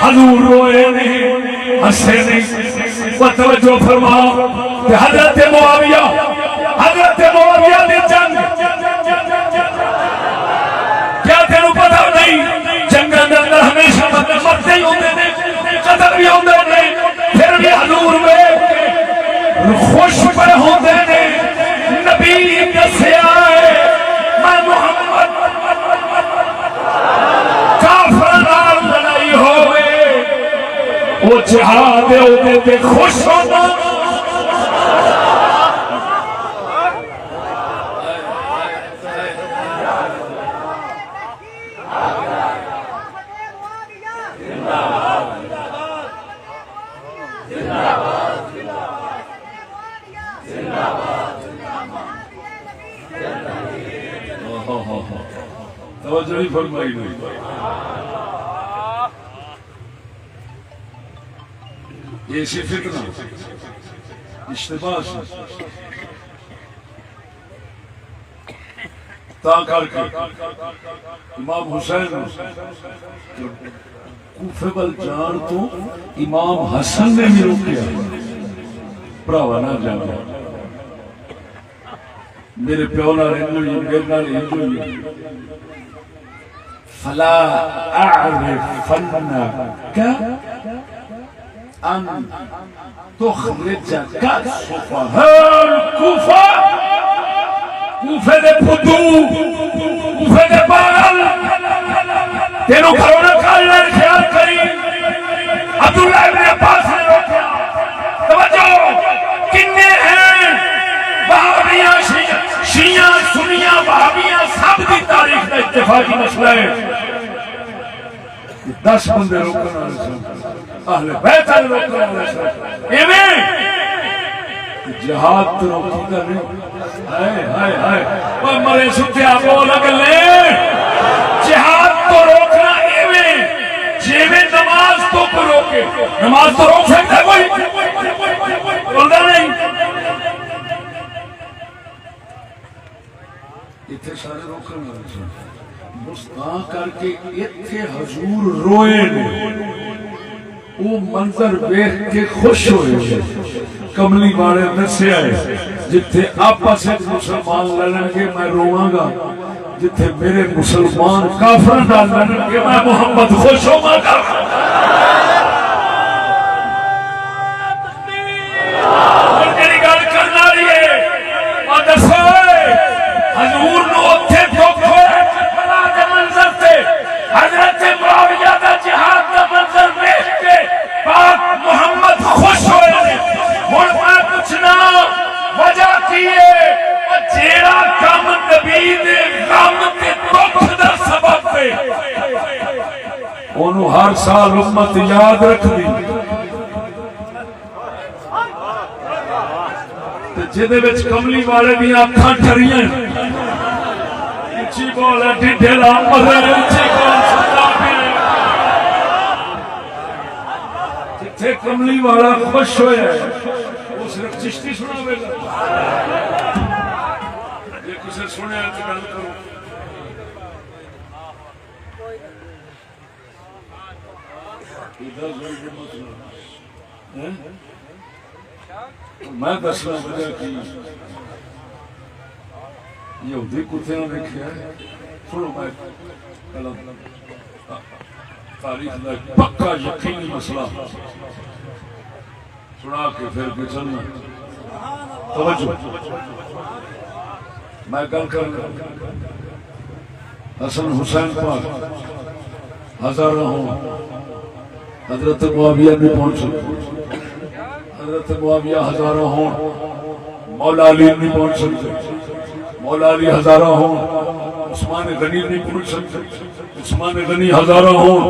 حضور روئے نہیں، ہنسے نہیں۔ توجہ فرما کہ حضرت معاویہ دی جنگ، کیا تینوں پتہ نہیں جنگ اندر ہمیشہ مرتے ہی ہوتے ہیں، قتل بھی ہوتے ہیں، پھر بھی حضور میں خوش پہ ہوتے ہیں۔ نبی دسیا ہے میں محمد کافر نال لڑائی ہوئے وہ جہاد ہوتے تے خوش ہوتا۔ توجہ نہیں فرمائی نہیں۔ یہ سی فتنہ اشتباہ سے تا کر کے امام حسین کوفے بل جان تو امام حسن نے بھی روکیا، بھراوا نہ جانا، میرے پیو نال ہندو ہی، میرے نال ہندو ہی، فلا اعرفنك ان تخرجك سفهاء الكوفة، کوفے دے پھدو، کوفے دے پاگل، تینوں کرونا کھالنا خیال کری۔ عبداللہ ابن عباس نے روکیا۔ توجہ، کنے ہیں وہابیاں، شیعہ سنیاں وہابیاں سب کی تاریخ کا اتفاقی مسئلہ ہے۔ 10 بندے روکنے والے سن، اہل بیت والے روکنے والے سن، ایویں جہاد تو روکی کا نہیں۔ ہائے ہائے ہائے، وہ مرے ستے بول اگلے، جہاد تو روکنا ایویں جیویں نماز تو روکے۔ نماز تو روک سکتا ہے کوئی؟ بولتا نہیں۔ اتنے سارے روکنے والے سن، مستاں کر کے اتنے حضور روئے نے، وہ منظر دیکھ کے خوش ہوئے۔ کملی والے دسیا ہے جتھے آپس مسلمان لڑن گے میں رواں گا، جتھے میرے مسلمان کافر نال لڑن گے میں محمد خوش ہوواں گا۔ حضور نو اتھے دکھ ہوئے کربلا دے منظر تے، حضرت معاویہ دا جہاد دا منظر دیکھ کے پاک محمد خوش ہوئے نے۔ ہن میں پوچھنا وجہ کی ہے؟ او جیڑا کم نبی دے غم تے دکھ دا سبب ہے اونوں ہر سال امت یاد رکھ دی، جدے وچ کملی والے دی اکھاں ٹھریاں، اچھی بول ہے ڈڈھے لا مدر اچھی بول سدا پھر، جتھے کملی والا خوش ہویا ہے وہ صرف چشتی سناوے گا۔ یہ کسے سنے تو گل کرو۔ ادھر ضرور مطلب میں دسنا وجہ کی یہودی کتے نے دیکھا سنو میں تاریخ کا پکا یقینی مسئلہ سنا کے پھر کے چلنا توجہ میں گل کر حسن حسین پاک ہزاروں ہوں حضرت معاویہ نہیں پہنچ سکتے حضرت معاویہ ہزاروں ہوں مولا علی نہیں پہنچ سکتے مولا علی ہزاروں ہوں عثمان غنی نہیں پہنچ سکتے عثمان غنی ہزاروں ہوں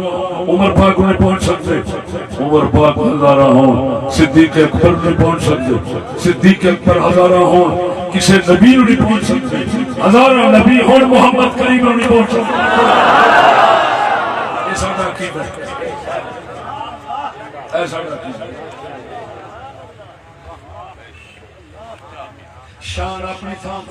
عمر پاک نہیں پہنچ سکتے عمر پاک ہزاروں ہوں صدیق اکبر نہیں پہنچ سکتے صدیق اکبر ہزاروں ہوں کسی نبی نہیں پہنچ سکتے ہزاروں نبی ہوں محمد کریم نہیں پہنچ سکتے ایسا عقیدہ ایسا عقیدہ شان اپنی تھان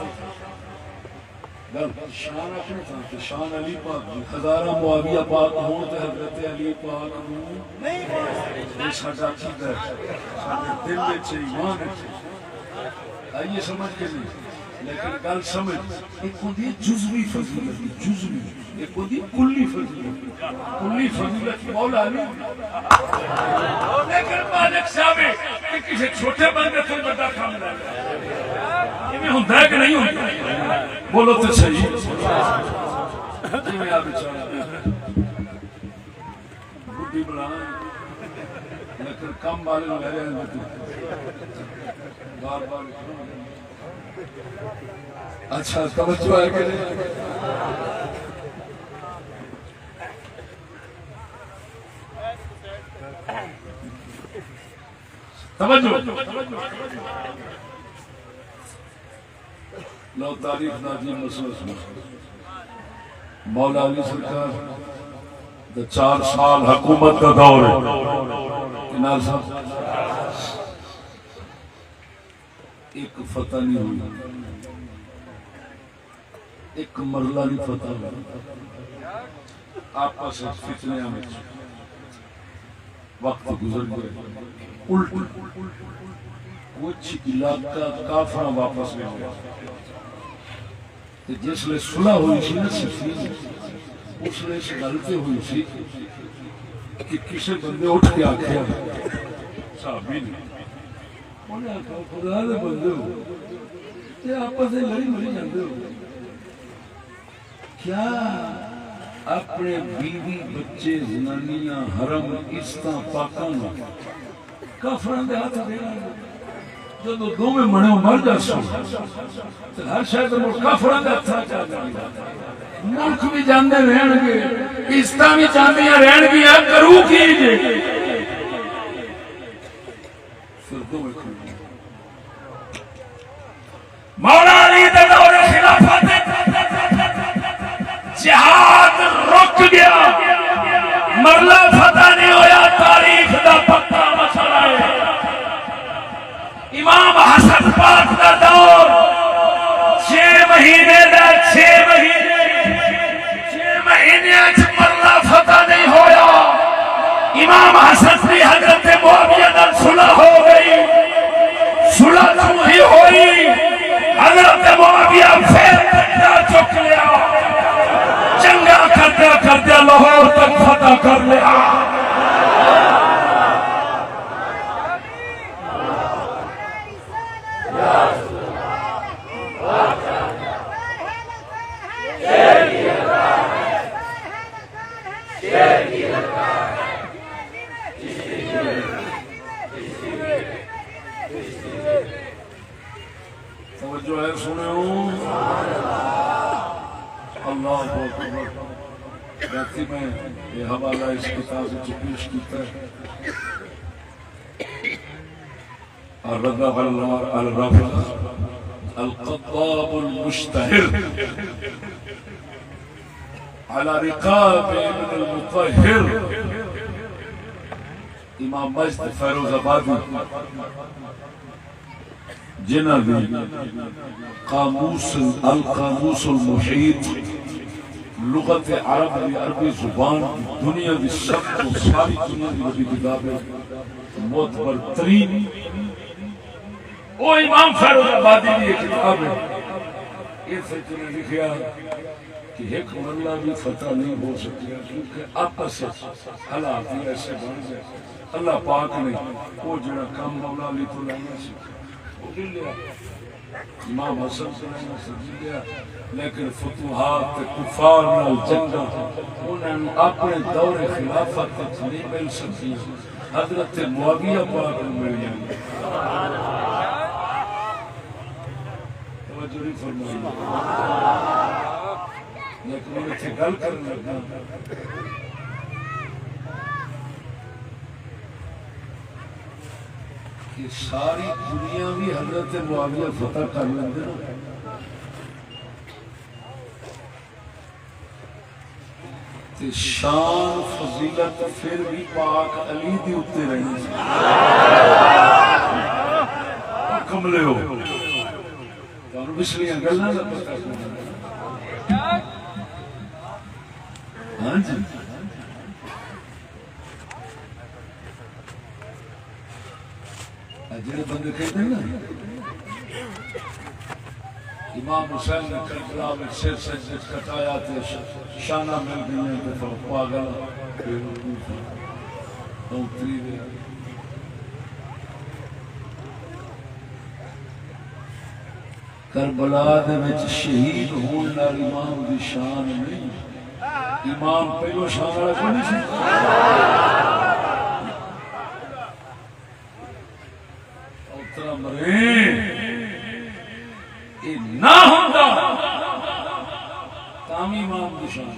شان اپنی تھان شان علی پاک ہزارہ معاویہ پاک ہوں تو حضرت علی پاک ہوں یہ ساڈا عقیدہ ہے ساڈے دل وچ ایمان ہے آئیے سمجھ کے نہیں لیکن گل سمجھ ایک ہوندی جزوی فضیلت جزوی ایک ہوندی کلی فضیلت مولا علی لیکن مالک صاحب کہ کسی چھوٹے بندے سے بڑا کام لے یہ ہوتا ہے کہ نہیں ہوتا بولو تو صحیح جی میں آپ بیچارہ بڑھی بڑھا لیکن کم والے لے رہے ہیں بار بار اچھا توجہ ہے کہ نہیں توجہ لو تاریخ ناجی مسئلہ مولا علی سرکار 4 سال حکومت کا دور ہے کنال صاحب ایک فتح نہیں ہوئی ایک مرلہ نہیں فتح ہوئی آپس فتنے آمد وقت گزر گئے الٹ کچھ علاقہ کافرہ واپس لے گیا جس لئے صلح ہوئی سی نا صفین اس لئے اس غلطے ہوئی سی کہ کسی بندے اٹھ کے آکھے صحابی نے انہیں آکھا خدا دے بندے ہو یہ آپس سے لڑی مری جاندے ہو کیا اپنے بیوی بچے زنانیاں حرم عزتاں پاکاں کافران دے ہاتھ دے گا جو دو میں منے مر جا سو ہر شاید ملک کافران دے ہاتھ چاہ جائے ملک بھی جاندے رہن گے عزتاں بھی جاندیاں رہن گیا کرو کیجئے پھر دو میں کھڑی مولا علی دے دور خلافت جہاد رک گیا مرلہ فتح نہیں ہویا تاریخ دا پکا مسئلہ ہے امام حسن پاک دا دور 6 مہینے مرلہ فتح نہیں ہویا امام حسن کی حضرت معاویہ نال صلح ہو گئی صلح تو ہی ہوئی حضرت معاویہ پھر ڈنڈا چک لیا جنگا کردیا لاہور تک فتح کر لیا توجہ ہے سنو اللہ اکبر راتی میں یہ حوالہ اس کتاب سے پیش کیتا ہے الرضا الرافع القطاب المشتهر على رقاب ابن المطهر امام مجد فیروز آبادی جنہ بھی القاموس المحیط لغت عرب بھی عربی زبان دنیا بھی سب کو ساری دنیا بھی نبی کتابیں معتبر ترین وہ امام فیروز آبادی کی کتاب ہے اس سے لکھا کہ کہ ایک مرلہ بھی فتح نہیں ہو سکیا کیونکہ آپس حالات ہی ایسے بن گئے. اللہ پاک نے وہ جڑا کام مولا علی تو لینا سی وہ بھی لیا, امام حسن سے لینا سی لیا, لیکن فتوحات کفار نال جنگا انہوں نے اپنے دور خلافت تک نہیں مل سکی. حضرت معاویہ پاک نے مل جائیں توجہ نہیں فرمائی, لیکن انہیں تھے گل کرنے لگا کہ ساری دنیا بھی حضرت معاویہ فتح کر لیں گے تے شان فضیلت پھر بھی پاک علی دی اتے رہی کملے ہو تو بچلیاں گلنا نہ پتہ ہاں جی جڑے بندے کہتے ہیں نا امام حسین نے کربلا میں سر سجدے کٹایا تے شانہ مل گئی ہیں تے پاگل اتری دے کربلا دے وچ شہید ہون نال امام دی شان نہیں, امام پہلو شان والا کوئی نہیں سی مرے نہ ہوتا تامی امام کی شان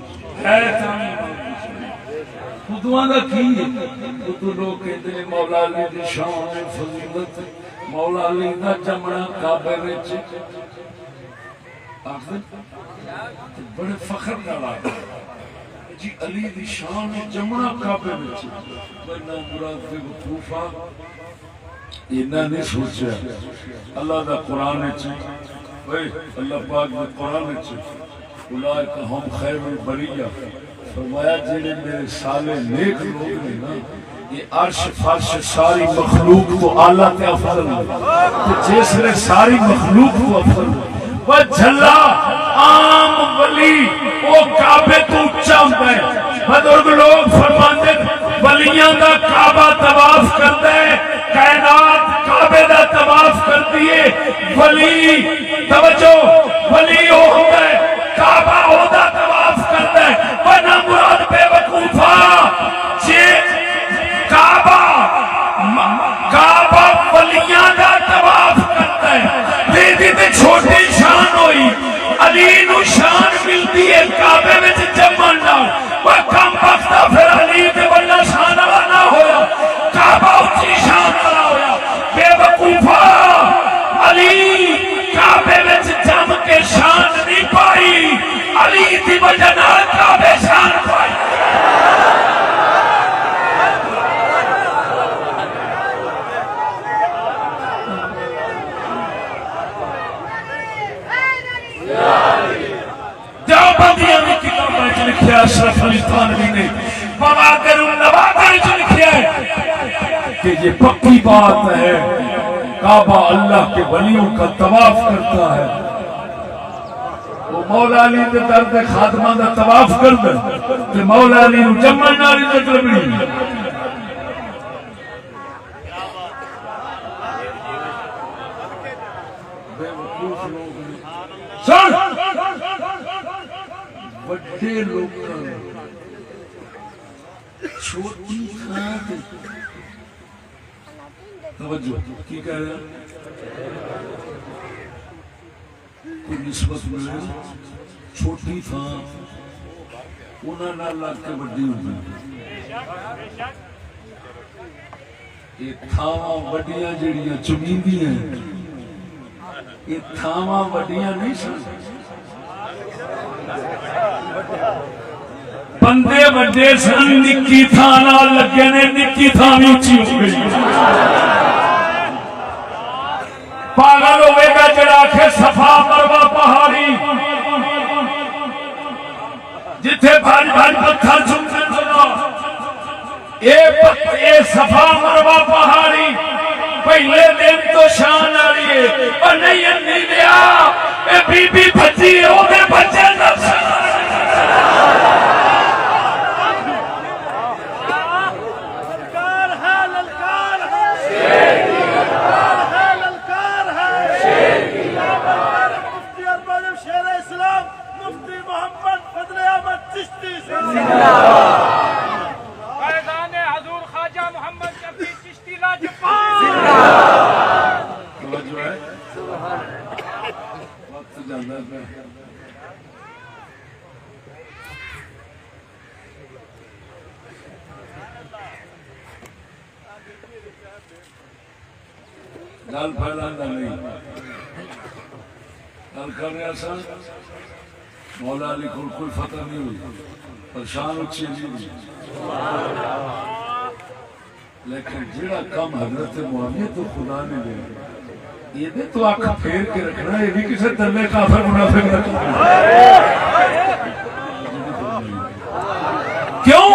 ہے, تامی امام کی شان خودوان دا کی خودو لوگ کہتے ہیں مولا علی دی شان فضیلت, مولا علی دا جمنا کعبے وچ آخر بڑے فخر کا لائے جی علی دی شان جمنا کعبے وچ ورنہ مراد دے وقوفہ انہاں نے سوچا اللہ دا قرآن ہے اللہ پاک دا قرآن ہے اولئک ہم خیر البریہ فرمایا جنہیں میرے سالے نیک لوگ ہیں نا یہ عرش فرش ساری مخلوق تو اعلیٰ تے افضل ہے جس نے ساری مخلوق تو افضل ہے وہ جھلا عام ولی وہ کعبے تو اچھا ہوتا ہے. بزرگ لوگ فرماتے ولیاں دا کعبہ طواف کرتا ہے, کائنات کعبے دا طواف کرتی ہے, ولی توجہ ولی ہو ہوتا ہے کعبہ ہو دا طواف کرتا ہے. ورنہ مراد بے وقوفا جے کعبہ ولیاں دا طواف کرتا ہے دیدی تے چھوٹی شان ہوئی علی نو شان ملتی ہے کعبے وچ جمن نال وہ کم بختہ پھر علی تے بڑا شان والا نہ ہویا کعبہ اونچی شان والا ہویا. بے وقوفا علی کعبے وچ جم کے شان نہیں پائی, علی دی وجہ نال کعبے شان پائی. دیوبندیاں دی کتاباں وچ لکھیا اشرف علی تھانوی نے بوادر النوادر وچ لکھیا ہے کہ یہ پکی بات ہے کعبہ اللہ کے ولیوں کا طواف کرتا ہے. وہ مولا علی دے در دے خادماں دا طواف کردا تے مولا علی نو جمن نال عزت لبنی. بے وقوف لوگ بڑے لوگ چھوٹی تھان توجہ کی کہہ رہے ہیں کوئی نسبت ملے چھوٹی تھان انہاں نال لگ کے بڑی ہوندی. یہ تھاواں وڈیاں جڑیاں چمیندیاں یہ تھاواں وڈیاں نہیں سن, بندے وڈے سن, نکی تھان نال لگے نے نکی تھان اونچی ہو گئی. پاگل ہوئے گا جڑا کہ صفا مروہ پہاڑی جتھے بھاج بھاج پتھر چمتے سنا اے صفا مروہ پہاڑی پہلے دن تو شان آ رہی ہے اور نہیں لیا اے بی بی بچی ہو گئے بچے نفس جانا پہ گل پھیلانا نہیں گل کر رہا سا مولا علی کو کوئی فتح نہیں ہوئی پریشان اچھی نہیں لیکن جڑا کم حضرت معاویہ تو خدا نے لیا یہ تو آنکھ پھیر کے رکھنا یہ بھی کسی دلے کافر منافق رکھنا کیوں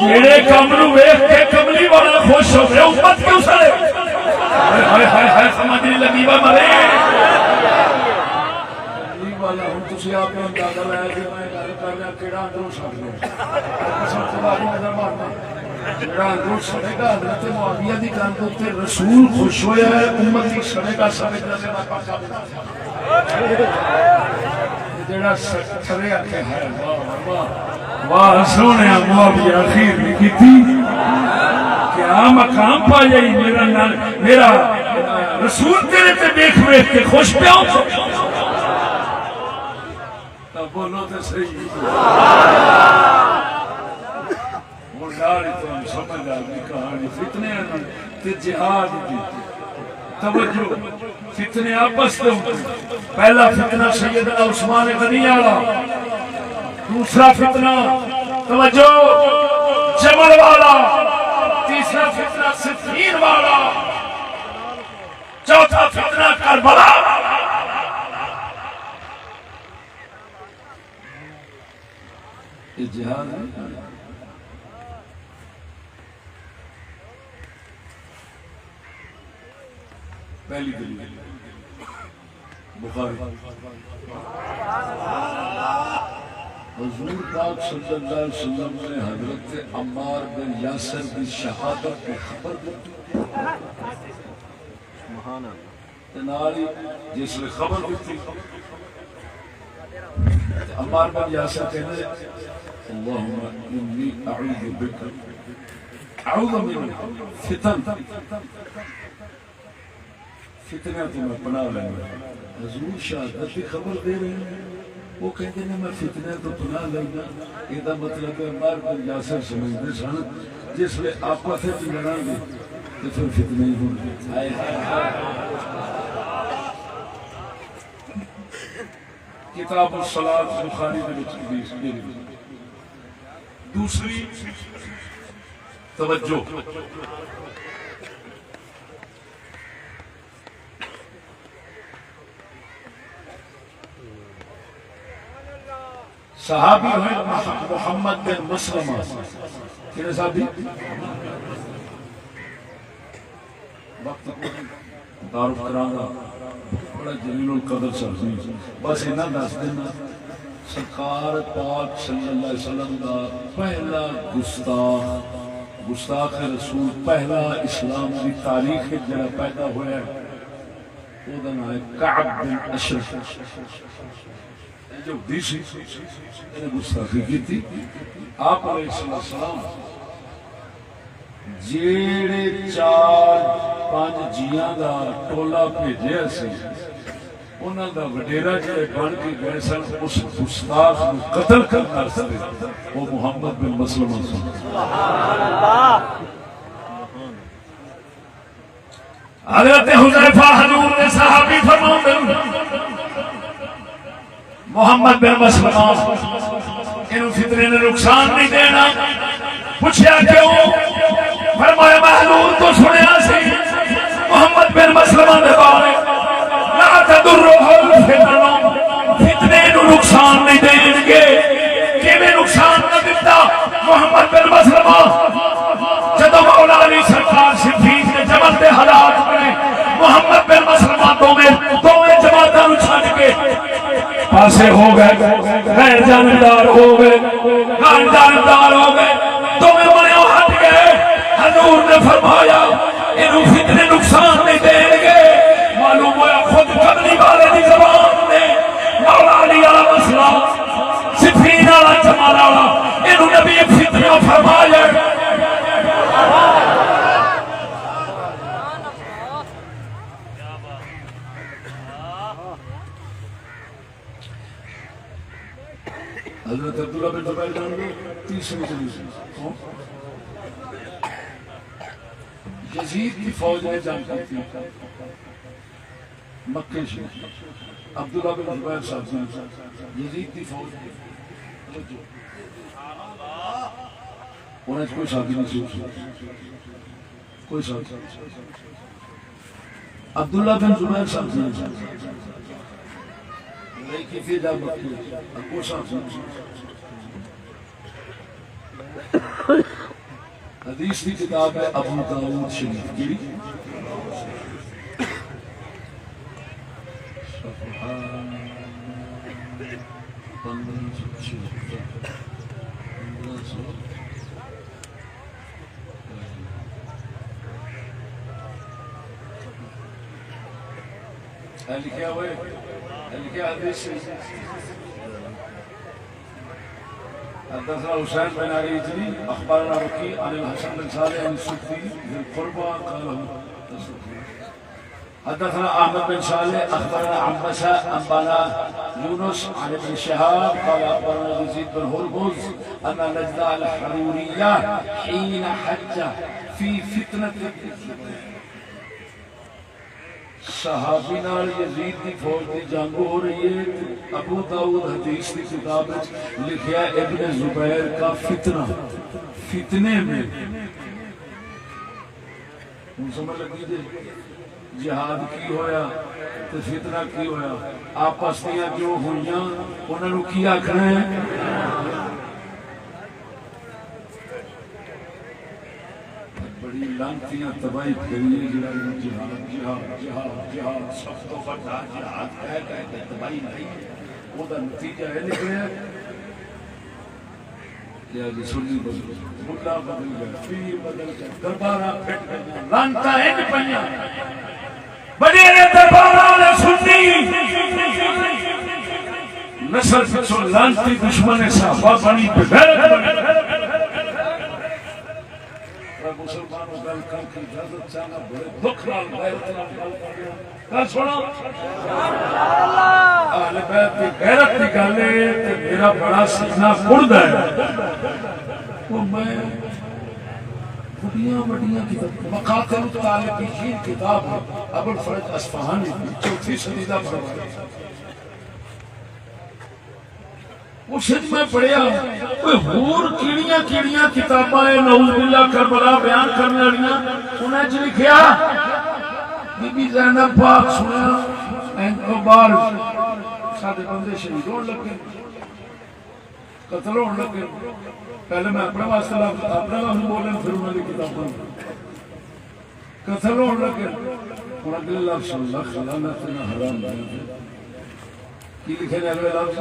جڑے کم نو ویکھ کے کملی والا خوش ہو گئے امت کیوں سڑے ہائے ہائے ہائے سمجھ نہیں لگی وا مرے کملی والا ہن تسی آپ نے اندازہ لایا کہ میں گل کر رہا کیڑا اندروں سڑ گیا سب سے بعد نظر مارنا جڑا اندروں سڑے گا حضرت معاویہ دی گل دے اوپر رسول خوش ہویا ہے امت دی سڑے گا سڑے جانے دا پاکا جڑا سڑے آ کے ہے واہ واہ واہ سونے معاویہ اخیر نہیں کیتی کیا مقام پایا میرا رسول تیرے تے دیکھ ویکھ کے خوش پیا تب بولو تے صحیح وہ ڈال تو سمجھ آ گئی کہانی فتنے تے جہاد دی توجہ فتنے آپس میں پہلا فتنہ سیدنا عثمان غنی والا دوسرا فتنہ توجہ جمل والا تیسرا فتنہ صفین والا چوتھا فتنہ کربلا یہ جہاد ہے پہلی دلیل بخاری حضور پاک صلی اللہ علیہ وسلم نے حضرت عمار بن یاسر کی شہادت کو خبر دی ناری جس نے خبر دی عمار بن یاسر کہنے اللہم انی اعوذ بک اعوذ من فتن فتنہ تو میں پناہ لیں گا حضور شہادت کی خبر دے رہے ہیں وہ کہتے ہیں میں فتنہ تو پناہ لیں گا یہ مطلب ہے عمار بن یاسر سمجھتے سن جس لئے آپ کو پھر لڑا گے تو پھر فتنہ ہی ہوں کتاب الصلاة بخاری میں حدیث دوسری توجہ صحابی ہیں محمد بن مسلمہ کنے صحابی وقت تعارف کرانا بڑا جلیل القدر صحابی بس انہاں دس دینا سرکار پاک صلی اللہ علیہ وسلم کا پہلا گستاخ رسول پہلا اسلام کی تاریخ جڑا پیدا ہوا ہے وہ دا نام ہے کعب بن اشرف جو دیسی نے گستاخی کی تھی آپ علیہ السلام جیڑے 4-5 جیاں دا ٹولا بھیجیا سی انہاں دا وڈیرا جڑے بن کے گئے سن اس گستاخ نو قتل کرنا سی وہ محمد بن مسلمہ سن حضرت حذیفہ حضور نے صحابی فرماتے محمد بن مسلمہ انہوں فتنے نے نقصان نہیں دینا پوچھیا کیوں فرمایا محلول تو سنیا سی محمد بن مسلمہ نے بارے لا تدرہ الفتنہ فتنے نو نقصان نہیں دیں گے کیویں نقصان نہ دیتا محمد بن مسلمہ جدو مولا علی سرکار صفین کے جمل دے حالات میں محمد بن مسلمہ دوویں جماعتاں نو چھڈ کے پاسے ہو گئے غیر جانبدار ہو گئے غیر جانبدار ہو گئے دوویں بنیوں ہٹ گئے حضور نے فرمایا انہوں فتنے نقصان نہیں دیں گے معلوم ہوا خود قبلی والے دی زبان نے مولا علی والا مسئلہ صفین والا جمال والا انہوں نبی فتنہ فرمایا حضرت عبداللہ بن زبیر جان گے تیسری جلیسی یزید کی فوج نے جنگ کی تھی مکے سے عبداللہ بن زبیر صاحب یزید کی فوج انہیں کوئی ساتھی نہیں سوچ کوئی ساتھی عبداللہ بن زبیر صاحب کی پھر جا مکے کوئی ساتھی حدیث کی کتاب ہے ابو داؤد شریف کی لکھا ہوئے لکھا حدیث حدثنا حسین بن علی جلی اخبارنا وکی عن الحسن بن صالح عن السدی ذی القربہ قاله حدثنا احمد بن صالح اخبرنا عبسہ انبانا یونس عن ابن شهاب قال اخبرنا يزيد بن هرمز ان نجد الحرورية حين حج في فتنة صحابی نال یزید کی فوج کی جنگ ہو رہی ہے. ابو داؤد حدیث کی کتاب لکھیا ابن زبیر کا فتنہ فتنے میں سمجھ لگی جی جہاد کی ہویا تو فتنہ کی ہویا آپس دیاں جو ہوئیاں انہوں نے کی آکھنا ہے بڑی لانتیاں تباہی کریے جہاد جہاد جہاد جہاد جہاد سب تو بڑا جہاد کہہ کہ تباہی نہیں وہ دا نتیجہ ہے نکلے یا جی سنی بدل ملا بدل گیا پیر بدل گیا دربارہ پھٹ گیا لانتا ہے نہیں پہنیا بڑے دربارہ نے سنی نسل پچھو لانتی دشمن صحابہ بنی پہ غیرت بنی مسلمانوں گل کر کی اجازت چاہنا بڑے دکھ نال غیرت نال گل کر گل سنو اہل بیت کی غیرت کی گل ہے تے میرا بڑا سینہ کڑدا ہے وہ میں بڑیاں بڑیاں کتاب مقاتل الطالبین کتاب ہے ابو الفرج اصفہانی چوتھی صدی دا بڑا اس میں پڑھیا کوئی ہور کیڑیاں کیڑیاں کتاباں نعوذ باللہ کربلا بیان کرنے والیاں انہیں جو لکھیا بی بی زینب پاک سنیا این کو بار سادے بندے شہید ہونے لگے قتل ہونے لگے پہلے میں اپنے واسطے لفظ بولیں پھر انہوں نے کتاباں قتل ہونے لگے انہوں نے لفظ اللہ خلانتنا حرام دیا کی لکھے نے اگلے لفظ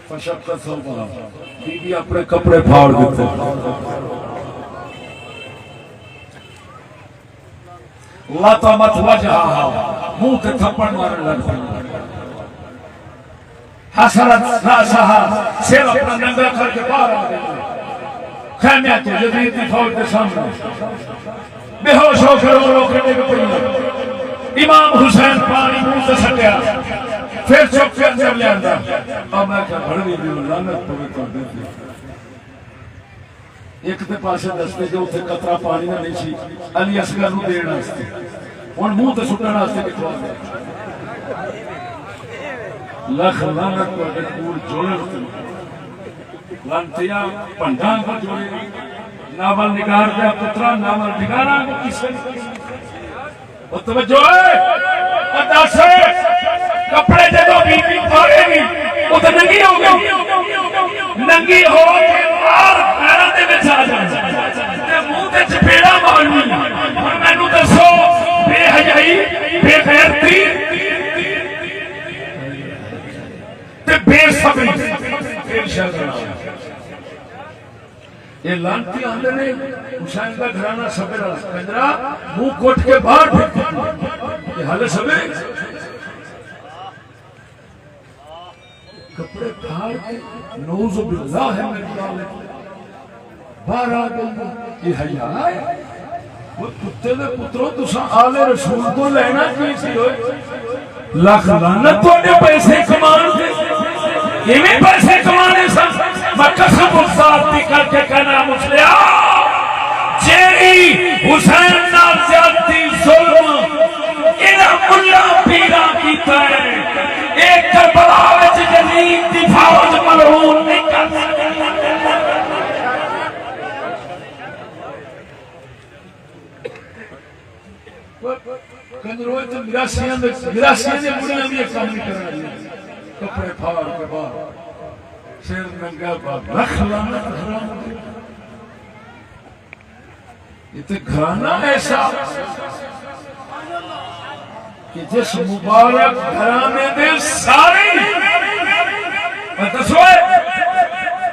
فشقت ثوبہا بی بی اپنے کپڑے پھاڑ دیتے لطمت وجہہا منہ کے تھپڑ مارنے لگتے حسرت راسہا سیر اپنا ننگا کر کے باہر آ دیتے خیمیت تو یزید کی فوج کے سامنے بے ہوش ہو کے رو کے دیکھ پڑی امام حسین پانی منہ سے سٹیا پھر چپ کے اندر لے آندہ اور میں کیا بھڑوی دیو لانت پوے کر دیتے ایک تے پاسے دستے جو اتھے قطرہ پانی نہ نہیں سی علی اصغر نو دینا استے ان منہ تے سٹنا استے کتوا دے لکھ لانت پوے پور جوڑے ہوتے لانتیاں پنڈان کو جوڑے ناول نگار دیا پترہ ناول نگارہ کو کسے اور توجہ ہے اور داسے کپڑے جدو بی بی پھاڑے گی وہ تو ننگی ہو گئی ننگی ہو کے مار پیروں دے وچ آ جائے تے منہ تے چپیڑا مارنی اور مینوں دسو بے حیائی بے غیرتی تے بے صبری یہ لانتی آندے نے حسین کا گھرانہ صبر کنجرا منہ کوٹ کے باہر پھینک یہ حال صبر کپڑے پھاڑ کے نعوذ باللہ ہے میرے ڈالے باہر آ گئی یہ حیاء ہے وہ کتے دے پتروں تساں آل رسول کو لینا کی سی ہوئے لاکھ لعنت تو نے پیسے کمان دے یہ بھی پیسے کمانے سن میں قسم الذات دی کر کے کہنا مسلیا جیڑی حسین نال زیادتی ظلم انہاں ملا پیرا کیتا ہے ایک کربلا وچ جدید دی فوج ملعون نہیں کر سکتی کنجروئے تو گراسیاں دے بڑیاں بھی ایک کام نہیں کرنا دیا کپڑے پھاڑ کے باہر سیر ننگا باہر رکھ لانا حرام دے یہ تو گھرانا ایسا کہ جس مبارک گھرانے دے سارے دسوئے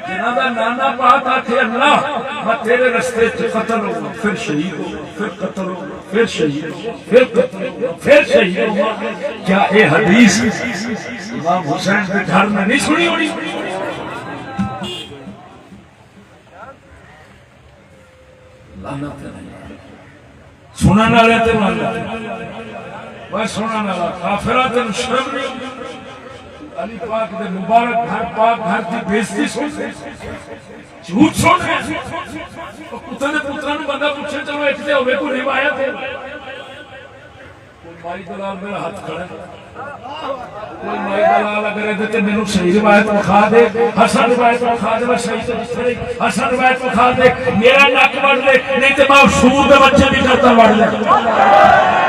جنہاں دا نانا پاک آتے اللہ میں تیرے رستے سے قتل ہوگا پھر شہید ہوگا پھر قتل ہوگا پھر شہید ہوگا پھر قتل ہوگا پھر شہید ہوگا کیا اے حدیث امام حسین کے گھر میں نہیں سنی ہوئی لعنت نہیں سنا نہ لیتے میں سنا نہ لا کافرات شرم نہیں علی پاک دے مبارک گھر پاک گھر دی بےزتی سن جھوٹ سن پتر پترا نو بندہ پوچھے چلو ایک دے ہوئے کوئی روایت ہے کوئی مائی دلال میرا ہاتھ کھڑا کوئی مائی دلال اگر ادھر مینوں صحیح روایت دکھا دے حسن روایت دکھا دے میں صحیح تو جس طرح حسن روایت دکھا دے میرا نک وڑ دے نہیں تے میں سور دے بچے بھی کرتا وڑ لے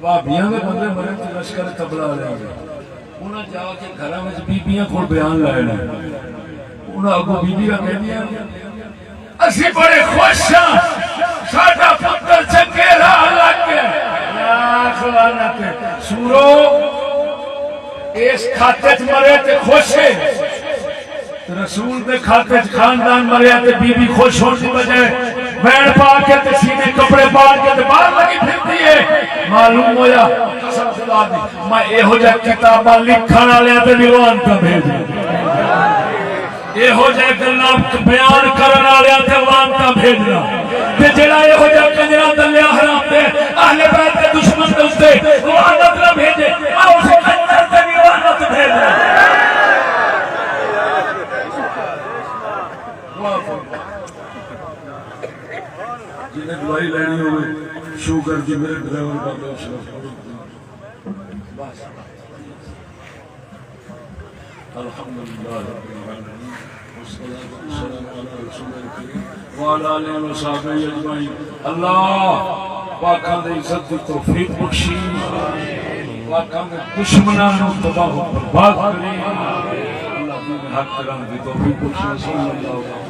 بھابیاں دے بندے مرے تے لشکر تبلا لے گئے انہاں جا کے گھراں وچ بیبییاں کول بیان لائے نے انہاں اگوں بیبییاں کہندیاں اسی بڑے خوش ہاں ساڈا پتر چنگے راہ لگ گیا یا خدا تے سورو اس کھاتے وچ مرے تے خوش ہے رسول دے کھاتے وچ خاندان مریا تے بیوی خوش ہون دی بجائے بینڈ پا کے تے سینے کپڑے پا کے تے باہر لگی پھرتی ہے معلوم ہویا قسم خدا دی میں ایہو جا کتاباں لکھن والےاں تے دیوان تے بھیج ایہو جا گلاں بیان کرن والےاں تے وان تے بھیجنا تے جڑا ایہو جا کنجراں دلیا حرام دے اہل بیت دے دشمن دے اوتے لعنت نہ بھیجے آ اس کنجر تے دیوان تے بھیجنا جنہیں دوائی لینی ہوئے شوگر کی میرے ڈرائیور کا دوست الحمدللہ رب العالمین والصلاة والسلام علی رسول کریم وعلی آلہ وصحبہ اجمعین اللہ پاکاں دے عزت دی توفیق بخشی پاکاں دے دشمناں نو تباہ و برباد کرے اللہ دین حق کرن دی توفیق بخشی صلی اللہ علیہ وسلم